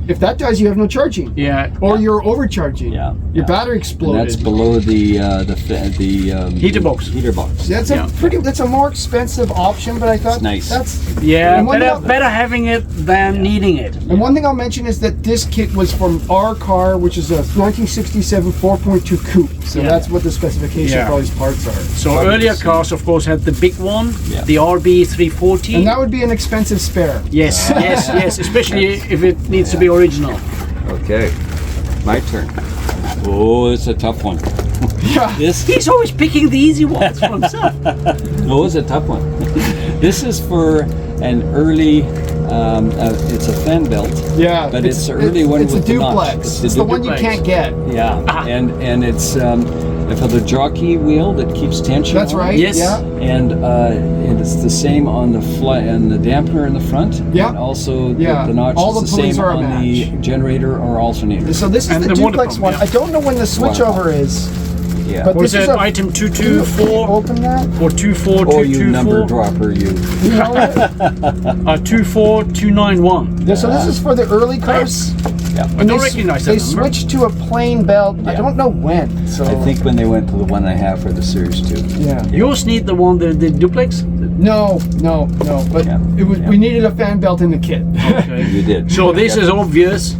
If that dies, you have no charging, yeah, or you're overcharging. Yeah, Your yeah. battery And exploded. that's below the Heater box. Heater box. That's Yeah. That's a more expensive option, but I thought It's nice. that's yeah, And one better having it than needing it. And one thing I'll mention is that this kit was from our car, which is a 1967 4.2 coupe. So Yeah. that's what the specification Yeah. for all these parts are. So earlier cars, of course, had the big one, Yeah. the RB340. And that would be an expensive spare. Yes, yes, especially if it needs to be original. Okay, my turn. Oh, it's a tough one. Yeah. This He's always picking the easy ones for himself. no, it's a tough one. This is for an early. It's a fan belt. Yeah. But it's the early one It's with a the notch. duplex. It's It's the one you duplex. can't get. Yeah, Ah. and it's for the jockey wheel that keeps tension. That's on. right. Yes. Yeah. And it's the same on the and the dampener in the front. Yeah. And also Yeah. the notch All is the the pulleys same are a on the match. generator or alternator. So this is And the the water duplex pump, one. yeah. I don't know when the switchover is. Yeah. But Was this is it a item Can you 224 open that? or 24, Oh, you number 224? dropper, you. You know it? 24291. So this is for the early cars. Yeah. I don't recognize that They number. switched to a plain belt. I Yeah. don't know when. So I think when they went to the one I have for the Series 2. Yeah. Yours need the one, the duplex? No. But Yeah. it was. We needed a fan belt in the kit. You did. So this is obvious.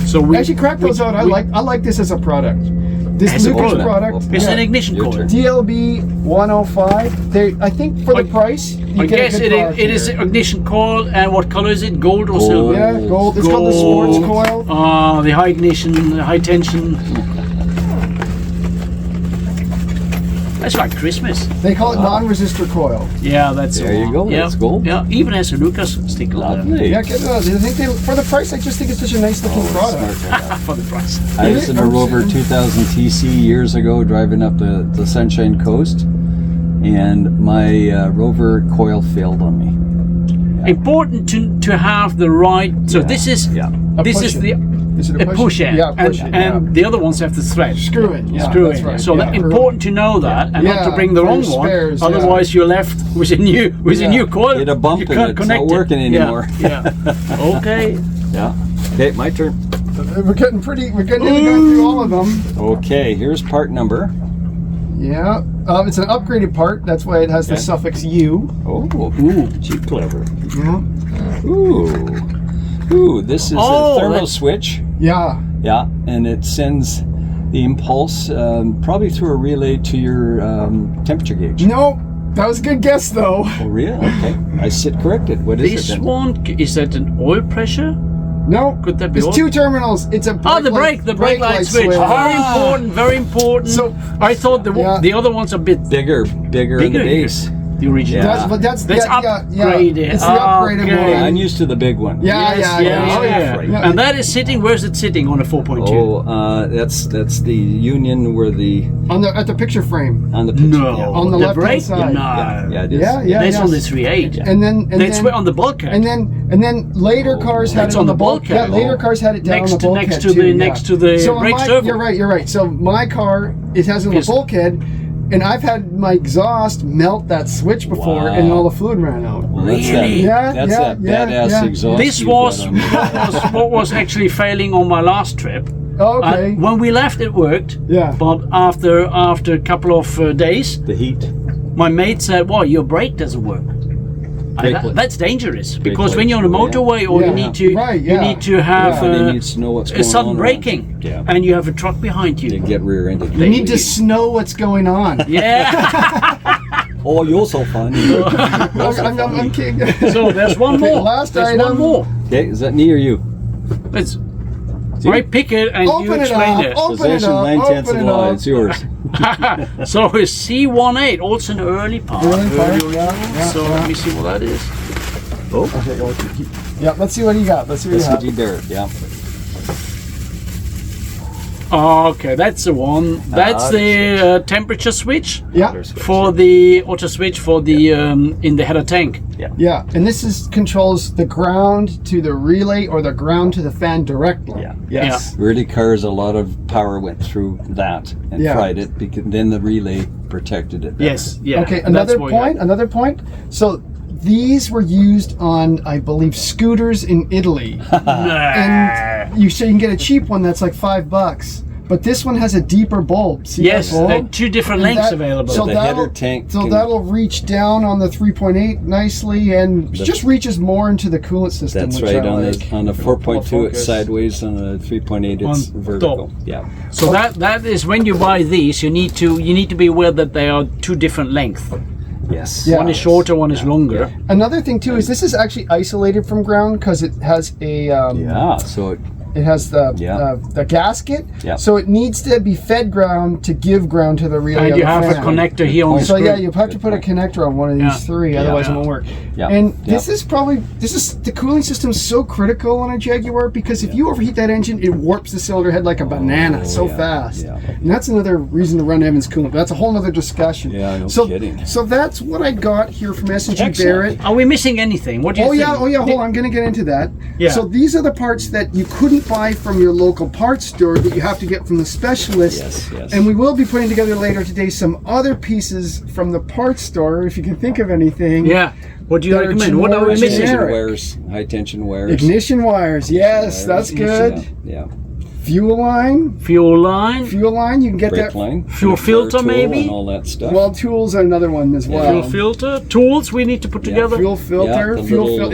So we Actually, crack those out. I like this as a product. This As a Lucas product. product. It's yeah. an ignition Your coil. turn. DLB 105. I think for the price, you I get guess a good product it is here. ignition coil, and what color is it? Gold or silver? Yeah, gold. It's called the sports coil. The high ignition, high tension. That's like Christmas. They call it non-resistor coil. Yeah, that's There you go, Yeah. that's gold. Yeah, even has a Lucas sticker on it Lovely. Yeah, get those. I think for the price, I just think it's such a nice looking product. for the price. I was in a Rover 2000 TC years ago driving up the Sunshine Coast, and my Rover coil failed on me. Important to have the right. So this is Yeah. this is the Is it a push end, Yeah, push and, end. and the other ones have the thread. Screw it. Yeah, Screw that's in. right. So yeah. that important to know that, and not to Yeah, bring the for wrong your one. spares, yeah. Otherwise, you're left with a new coil. Hit a bump You and can't it's connect not it. working anymore. Yeah. Okay. Yeah. Okay, my turn. We're getting going through all of them. Okay, here's part number. Yeah. It's an upgraded part. That's why it has the Okay. suffix U. Oh, ooh, cheap clever. Yeah. Ooh, this is Oh, a thermal that's- switch. Yeah. Yeah, and it sends the impulse probably through a relay to your temperature gauge. No, that was a good guess though. Oh, really? Okay. I sit corrected. What is This it then? one, is that an oil pressure? No. Could that be It's oil? 2 terminals. It's a The brake light switch. Very important, very important. So- I thought Yeah. the other one's a bit Bigger in the here. base. The original. Yeah. That's upgraded. It's the upgraded Okay. one. I'm used to the big one. Yeah, Yes, yeah, yeah, yeah. yeah. Yeah. And that is sitting. Where's it sitting on a 4.2? Oh, that's the union where At the picture frame. on the picture. No, Yeah. On the left-hand brake. side. No, Yeah, it is. Yeah, that's yeah. on the 3.8. And then That's on the bulkhead. And then later cars had That's it on on the the bulkhead. bulkhead. Yeah, later cars had it down Next on the to- bulkhead next to too, the- yeah. next to the so brake my, servo. You're right. So my car, it has it on the Is- bulkhead, and I've had my exhaust melt that switch before, Wow. and all the fluid ran out. Well, that's Really? Yeah, that yeah, badass yeah. exhaust. This you've got was on there. what was actually failing on my last trip. Okay. When we left, it worked. Yeah. But after a couple of days, the heat. my mate said, "Well, your brake doesn't work." Brake That's dangerous Brake because when lights, you're on a yeah. motorway, or Yeah. you need to Right, you yeah. need to have Somebody needs to know what's a going sudden on braking, around. Yeah. and you have a truck behind You you. get rear-ended. You need to know what's going on. Yeah. Oh, you're so funny. I'm kidding. So there's one Okay, more. last There's item. one more. Okay, is that me or you? Let's. I pick it and you Open it explain up. it. Open it Possession up. 9/10 Open of it the law. up. It's yours. So it's C18, also an early part. Early part, original. yeah, So yeah. let me see what that is. Yeah, let's see what you got. Let's see what you That's have. what you Barrett, yeah. Okay, that's the one. That's the temperature switch Yeah, for the auto switch for the in the header tank. yeah, and this is controls the ground to the relay or the ground to the fan directly. Yeah. Yes. Early cars, a lot of power went through that and Yeah. fried it, because then the relay protected it better. Yes. Yeah. Okay, that's another what you point. got. Another point. So these were used on, I believe, scooters in Italy, and so you can get a cheap one that's like $5. But this one has a deeper bulb. See Yes, that bulb? there are two different And lengths that- available. So The that'll, header tank so can- that'll reach down on the 3.8 nicely, and just reaches more into the coolant system. That's which right. I On like. the 4.2 it's Focus. sideways, on the 3.8 it's On vertical. top. Yeah. So that is when you buy these, you need to be aware that they are two different lengths. Yes. Yeah. One is shorter, one is longer. Another thing too is this is actually isolated from ground because it has a Yeah. So it has the Yeah. the gasket, Yeah. so it needs to be fed ground to give ground to the relay. And of you the have a fan. connector here on the So screw. yeah, you have to put a connector on one of these Yeah. three, otherwise Yeah. it won't work. Yeah. And Yeah. this is the cooling system is so critical on a Jaguar because if you overheat that engine, it warps the cylinder head like a banana so yeah. fast. Yeah. And that's another reason to run Evans coolant. But that's a whole other discussion. Yeah, no so, kidding. So that's what I got here from S&G Excellent. Barrett. Are we missing anything? What do you Oh think? yeah, hold on, I'm gonna get into that. Yeah. So these are the parts that you couldn't buy from your local parts store that you have to get from the specialist. Yes, yes. And we will be putting together later today some other pieces from the parts store, if you can think of anything. Yeah. What do you That are recommend? What are we generic. missing? Tension Generic. wires, high tension wires. Ignition wires, yes, Wires. that's good. Yeah. fuel line. fuel line, Fuel line, you can get Brake that. line, Fuel power filter, tool maybe? and all that stuff. Well, tools are another one as well. fuel filter, tools we need to put together. Fuel filter, the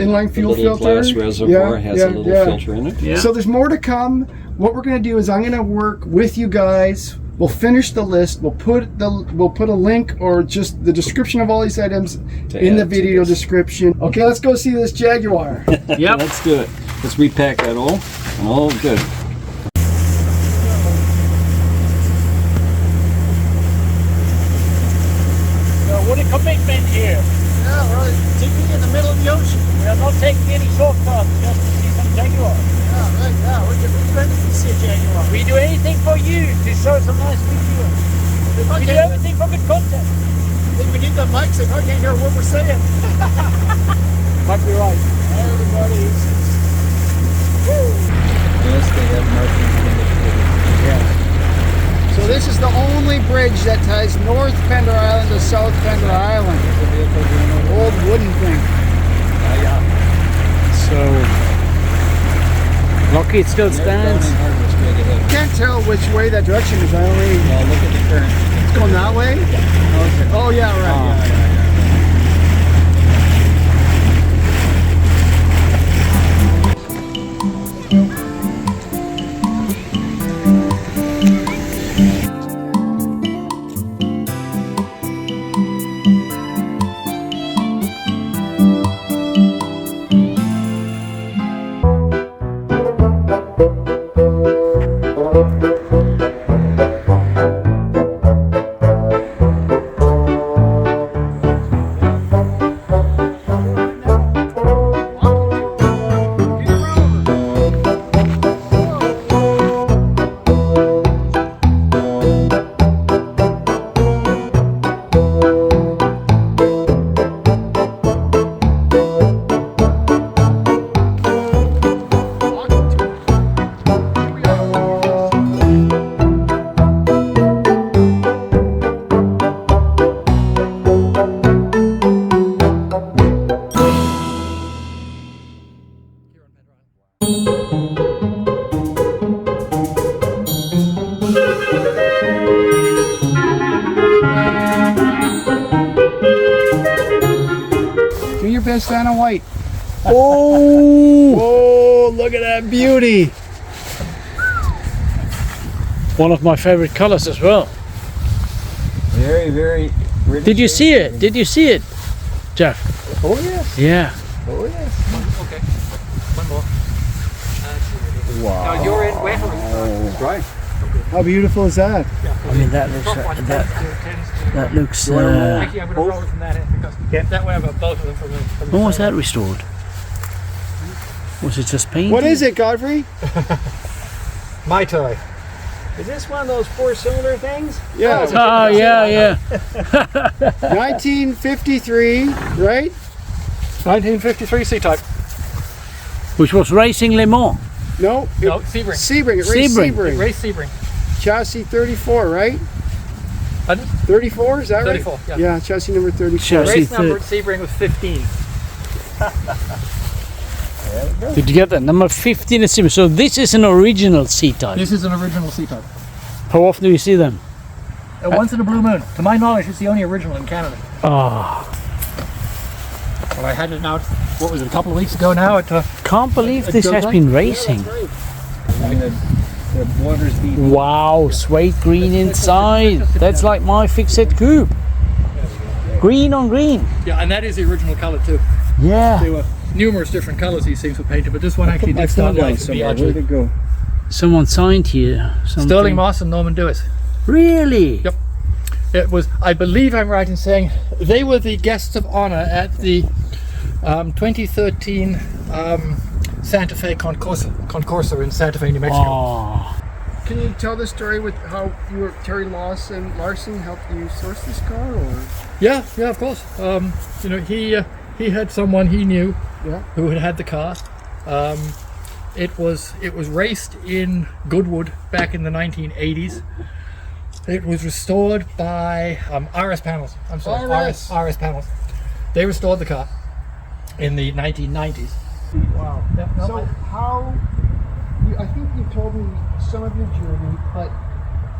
inline fuel the little filter. glass reservoir has a little filter in it. Yeah. So there's more to come. What we're going to do is I'm going to work with you guys. We'll finish the list. We'll put a link or just the description of all these items in the add to video this. description. Okay, let's go see this Jaguar. Yep. Let's do it. Let's repack that all. All good. What a commitment here. Yeah, right. Sitting in the middle of the ocean. We are not taking any shortcuts just to see some Jaguar. Yeah, right. Yeah, we're ready to see a Jaguar. We do anything for you to show some nice videos. We do everything for good content. I think we need the mic so I can't hear what we're saying. Might be right. Everybody. Yes, they have markings indicated. So this is the only bridge that ties North Pender Island to South Pender Island. Old wooden thing. So, lucky it still stands. Can't tell which way that direction is. I only Well, look at the current. it's going that way. Okay. Oh yeah, right. Yeah. Do your best Anna White. Oh, look at that beauty. One of my favorite colors as well. Very, very. British. Did you see it? Did you see it, Jeff? Oh yes. Yeah. Oh yes. Okay, one more. Wow. Now you're in wet or dry? How beautiful is that? I mean that looks that looks. Actually, I'm going to roll it from that end because that way I've got both of them from the When was that restored? Was it just painted? What is it, Godfrey? My toy. Is this one of those 4-cylinder things? Yeah. Oh yeah. 1953, right? 1953 C-Type. Which was racing Le Mans. No. No, Sebring. Sebring. It raced Sebring. Sebring. Race Sebring. Chassis 34, right? Pardon? 34, is that 34, right? yeah. Yeah, chassis number 34. Chassis. Race number Sebring was 15. Did you get that? Number 15 is Sebring. So this is an original C-Type. This is an original C-Type. How often do you see them? Once in a blue moon. To my knowledge, it's the only original in Canada. Oh, Well, I had it out, what was it, a couple of weeks ago now? can't believe this has been racing. The water's deep. Wow, suede green inside. That's like my fixed coupe. Green on green. Yeah, and that is the original color too. Yeah. There were numerous different colors these things were painted, but this one actually did start life to be Where'd actually. it go? Someone signed here. Something. Sterling Moss and Norman Dewis. Really? Yep. It was, I believe I'm right in saying, they were the guests of honor at the 2013 Santa Fe Concourser in Santa Fe, New Mexico. Oh. Can you tell the story with how you were Terry Larson helped you source this car, or? Yeah, of course. You know, he had someone he knew Yeah. who had the car. It was raced in Goodwood back in the 1980s. It was restored by RS Panels. I'm sorry, RS Panels. They restored the car in the 1990s. Wow. Yep, no, So how? I think you told me some of your journey, but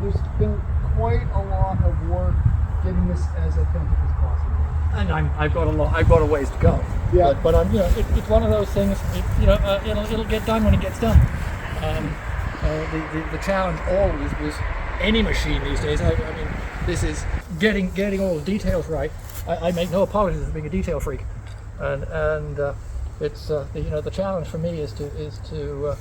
there's been quite a lot of work getting this as authentic as possible. And I've got a ways to go. Yeah. But I'm, you know, it's one of those things. It'll get done when it gets done. The challenge always was any machine these days. I mean, this is getting all the details right. I make no apologies for being a detail freak, and it's the challenge for me is to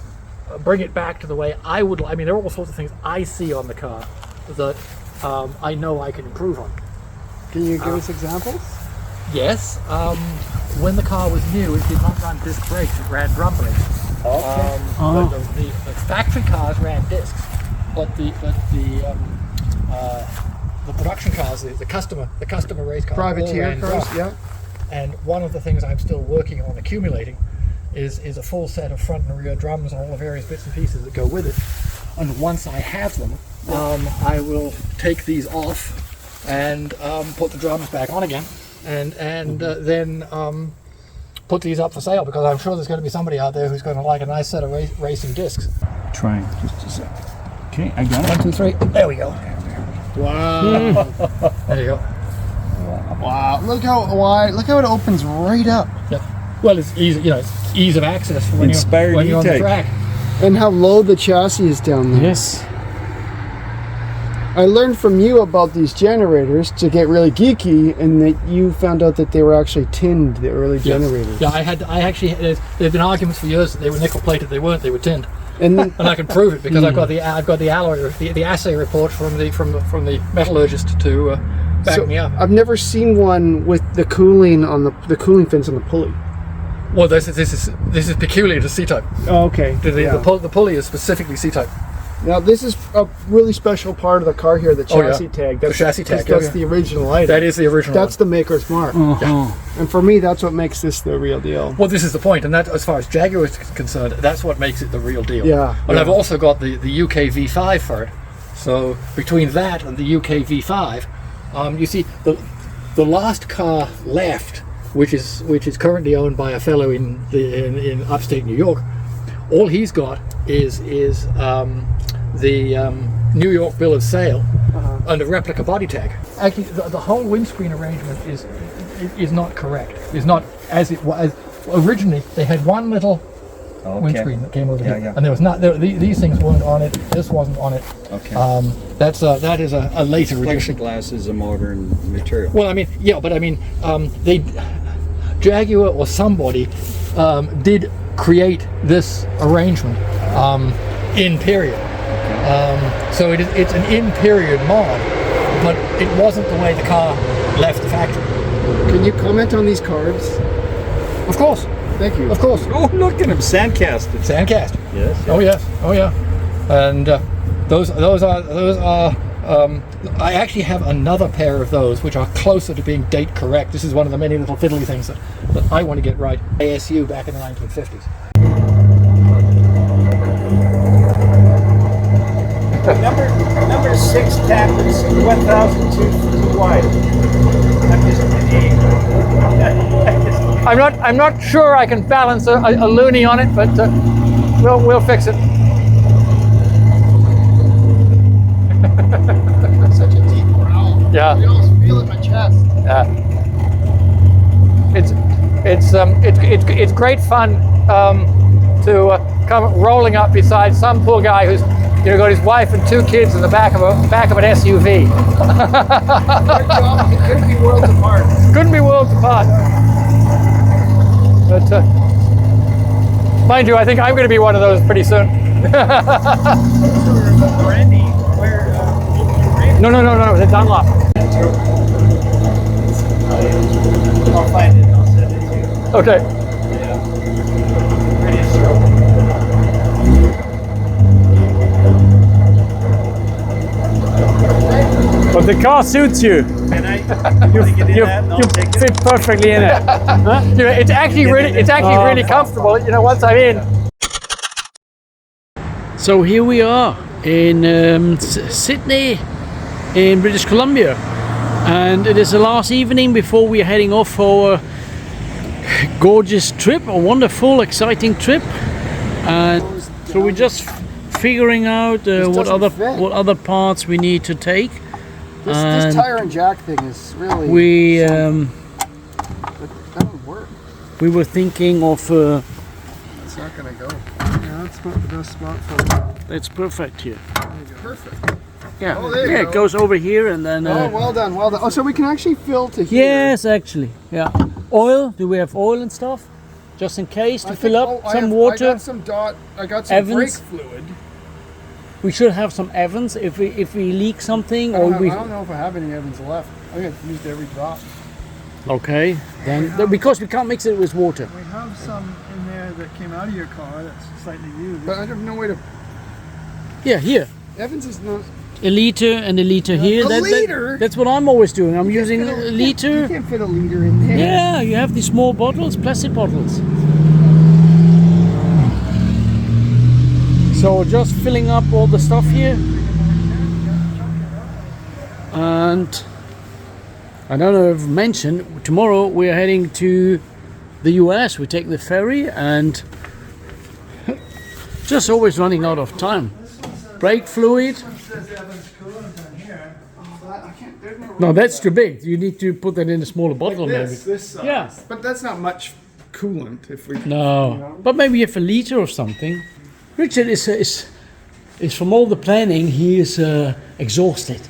bring it back to the way I would. I mean, there are all sorts of things I see on the car that I know I can improve on. Can you give us examples? Yes. When the car was new, it did not run disc brakes; it ran drum brakes. Okay. But the factory cars ran discs, but the production cars, the customer race cars, Privateer all ran cars, drum. yeah. And one of the things I'm still working on accumulating is a full set of front and rear drums and all the various bits and pieces that go with it. And once I have them, I will take these off and put the drums back on again, and then put these up for sale, because I'm sure there's going to be somebody out there who's going to like a nice set of racing discs. Trying just a sec. Okay, I got it. 1, 2, 3. There we go. Wow. There you go. Wow. Look how wide. Look how it opens right up. Yeah. Well, it's easy. You know, it's ease of access for when Inspired you're on the E-Type. track. And how low the chassis is down there. Yes. I learned from you about these generators to get really geeky, and that you found out that they were actually tinned, the early generators. Yeah, there's been arguments for years that they were nickel plated. They weren't. They were tinned. And And I can prove it because I've got the alloy, the assay report from the metallurgist to back me up. I've never seen one with the cooling on the cooling fins on the pulley. Well, this is peculiar to C-type. Oh, okay. The pulley is specifically C-type. Now this is a really special part of the car here, the chassis tag. The chassis tag, That's the original item. That is the original. That's the maker's mark. Yeah. And for me, that's what makes this the real deal. Well, this is the point, and that, as far as Jaguar is concerned, that's what makes it the real deal. Yeah. And I've also got the UK V5 for it. So between that and the UK V5, you see the last car left, which is currently owned by a fellow in upstate New York. All he's got is the New York bill of sale and a replica body tag. Actually, the whole windscreen arrangement is not correct. Is not as it was originally. They had one little windscreen that came over here, and there was not. These things weren't on it. This wasn't on it. Okay. That is a later addition. Plexiglass is a modern material. Well, I mean, yeah, but I mean, Jaguar or somebody did create this arrangement in period. So it's an in period mod, but it wasn't the way the car left the factory. Can you comment on these cards? Of course. Thank you. Of course. Oh, look at him, sandcasted. Sandcast. Yes. Oh yes. Oh yeah. And those are. I actually have another pair of those, which are closer to being date correct. This is one of the many little fiddly things that I want to get right. ASU back in the 1950s. Number 6 tap is 1,000 too wide. I'm not sure I can balance a loony on it, but we'll fix it. Such a deep growl. Yeah. I almost feel it in my chest. Yeah. It's great fun to come rolling up beside some poor guy who's got his wife and 2 kids in the back of an SUV. It couldn't be worlds apart. Couldn't be worlds apart. But mind you, I think I'm going to be one of those pretty soon. Randy, where No, the Dunlop. I'll find it and I'll send it to you. Okay. But the car suits you. Can I get in that and I'll You take it? fit perfectly in it. It's actually really comfortable. Once I'm in. So here we are in Sidney, in British Columbia, and it is the last evening before we are heading off for a gorgeous trip, a wonderful, exciting trip. And so we just figuring out what doesn't fit. other parts we need to take. This And tire and jack thing is really. we that would work. we were thinking of. It's not gonna go. Yeah, that's not the best spot for it. It's perfect here. Perfect. Yeah, Oh, there you yeah. go. It goes over here and then. Oh, well done, well done. Oh, so we can actually fill to here. Yes, actually. Yeah. Oil? Do we have oil and stuff? Just in case to fill up some water. I got some Evans? brake fluid. We should have some Evans if we leak something I or don't, we. I don't know if I have any Evans left. I got used every drop. Okay. Then because we can't mix it with water. We have some in there that came out of your car that's slightly used. But I have no way to. Yeah, here. Evans is not. A liter and a liter here. A liter? That's what I'm always doing. I'm using a You liter. can't fit a liter in there. Yeah, you have these small bottles, plastic bottles. So just filling up all the stuff here. And I don't know if I've mentioned, tomorrow we're heading to the US. We take the ferry and just always running out of time. Brake fluid. No, that's too big. You need to put that in a smaller bottle, maybe. This size. Yeah. But that's not much coolant if we. No, but maybe you have a liter or something. Richard is from all the planning. He is exhausted.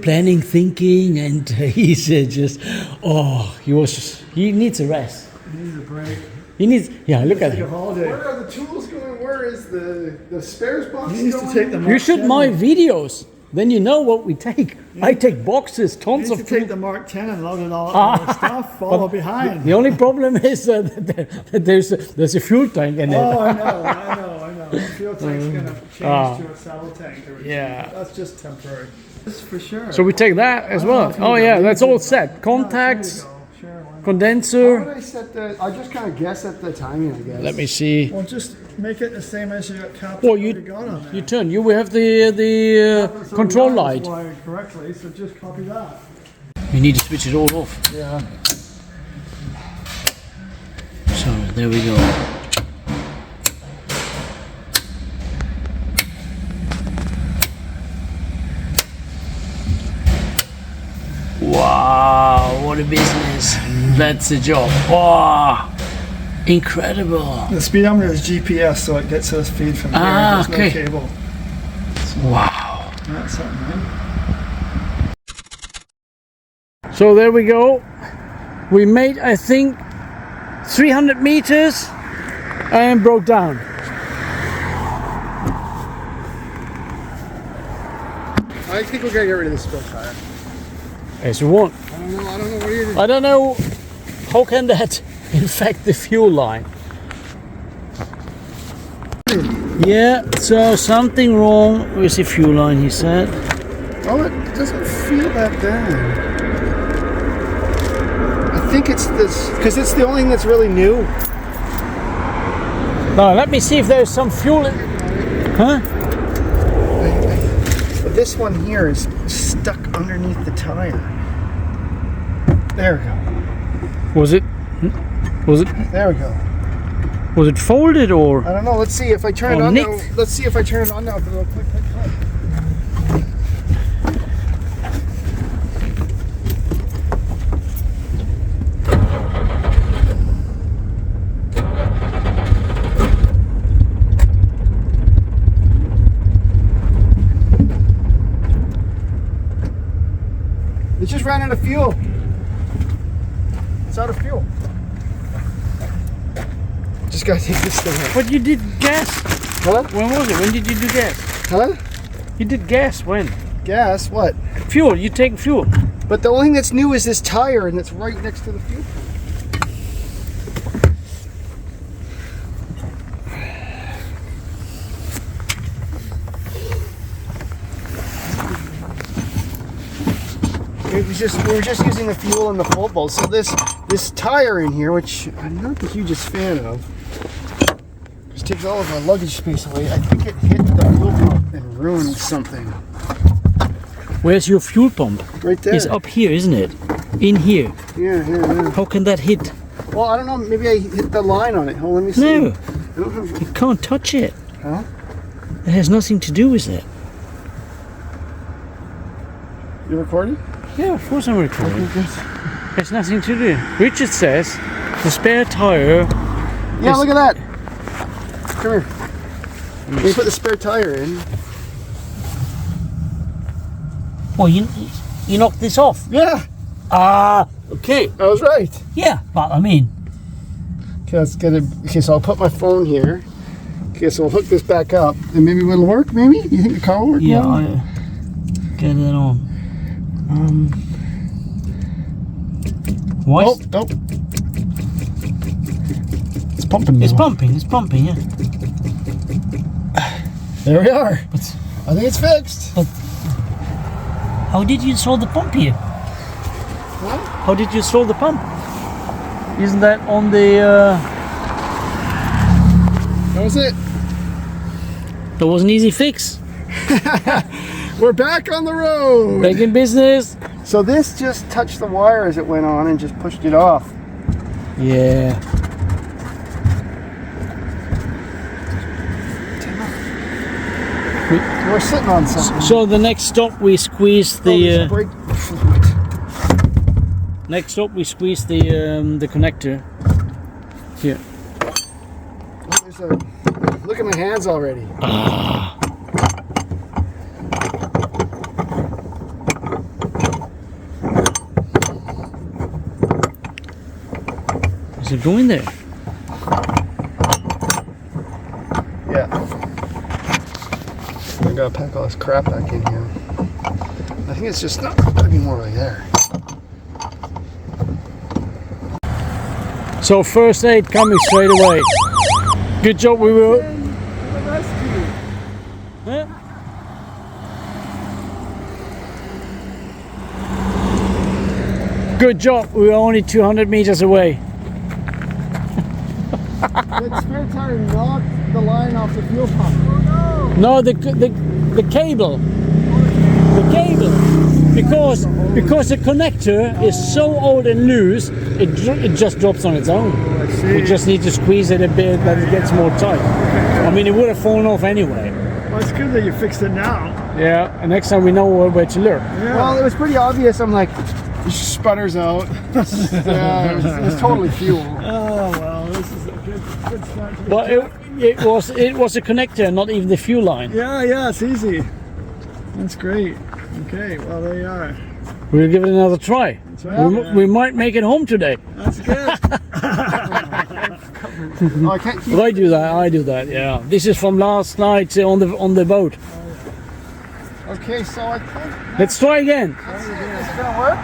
Planning, thinking, and he's just he needs a rest. He needs a break. He needs look at Take a him. holiday. Where are the tools going? Where is the spares box He needs going? to take the You Mark should 10. my videos. Then you know what we take. I take boxes, He tons needs of to take the Mark 10 and load it all up with stuff, follow behind. The only problem is that there's a fuel tank in it. Oh, I know. The fuel tank's going to change to a saddle tank. Yeah. That's just temporary. That's for sure. So we take that as I don't know well. if you Oh need yeah, to that's leave all it. set. Contacts, Sure, why not? How would condenser. I set the? I just kind of guess at the timing, I guess. Let me see. Well, just make it the same as your cap Well, you got on there. you turn. You will have the So control the line light. is wired correctly, so just copy that. You need to switch it all off. Yeah. So there we go. Wow, what a business. That's the job. Wow, incredible. The speedometer is GPS, so it gets us feed from here. There's okay. no cable. Wow. That's something, right? So there we go. We made, I think, 300 meters and broke down. I think we're gonna get rid of this spare tire. As you want. I don't know. What do you? I don't know how can that infect the fuel line. Yeah, so something wrong with the fuel line, he said. Oh, it doesn't feel that bad. I think it's this because it's the only thing that's really new. Now let me see if there's some fuel in. Huh? This one here is stuck underneath the tire. There we go. Was it There we go. was it folded or? I don't know. Let's see if I turn it Oh, on now. nicked. Let's see if I turn it on now. Real quick. It just ran out of fuel. It's out of fuel. Just gotta take this thing out. But you did gas. Huh? When was it? When did you do gas? Huh? You did gas when? Gas? What? Fuel. You take fuel. But the only thing that's new is this tire, and it's right next to the fuel pump. We were just using the fuel in the full bowl. So this tire in here, which I'm not the hugest fan of, just takes all of our luggage space away. I think it hit the fuel pump and ruined something. Where's your fuel pump? Right there. It's up here, isn't it? In here. Yeah. How can that hit? Well, I don't know. Maybe I hit the line on it. Hold on, let me see. No, I don't have. you can't touch it. Huh? It has nothing to do with it. You recording? Yeah, of course I'm recording. It's nothing to do. Richard says the spare tire. Yeah, look at that. Come here. When you put the spare tire in. Well, you knocked this off. Yeah. Okay. I was right. Yeah, but I mean. Okay, let's get it. Okay, so I'll put my phone here. Okay, so we'll hook this back up, and maybe it'll work. Maybe you think the car will work? Yeah, now? I get it on. What? Oh, nope. It's pumping now. It's pumping, yeah. There we are. But I think it's fixed. how did you install the pump here? What? How did you install the pump? Isn't that on the... That was it. That was an easy fix. We're back on the road. Back in business. So this just touched the wire as it went on and just pushed it off. Yeah. We're sitting on something. So the next stop we squeeze the... brake. next stop we squeeze the connector. Here. Oh, there's a, look at my hands already. Is it going there? Yeah. I gotta pack all this crap back in here. I think it's just not gonna be more like there. So first aid coming straight away. Good job we were... Huh? Good job, we were only 200 meters away. That spare tire knocked the line off the fuel pump. No, the cable. The cable. Because the connector is so old and loose, it just drops on its own. I see. We just need to squeeze it a bit that it gets more tight. I mean, it would have fallen off anyway. Well, it's good that you fixed it now. Yeah, and next time we know where to look. Yeah. Well, it was pretty obvious. I'm like, it sputters out. Yeah, it was totally fuel. Oh well, this is a good start. To the But trip. it was a connector, not even the fuel line. Yeah, it's easy. That's great. Okay, well there you are. We'll give it another try. That's right. We might make it home today. That's good. Oh, I can't keep. I do that. Yeah. This is from last night on the boat. Okay, so I think. Let's try again. Is it gonna work?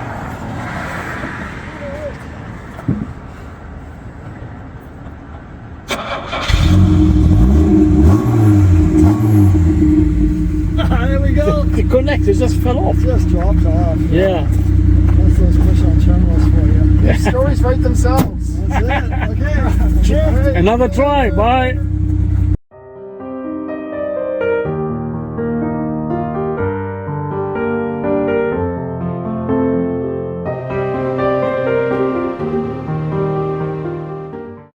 There we go. The connector just fell off. Just dropped off. Yeah. That's those push-on terminals for you. The stories write themselves. That's it. Okay. Another try. Bye.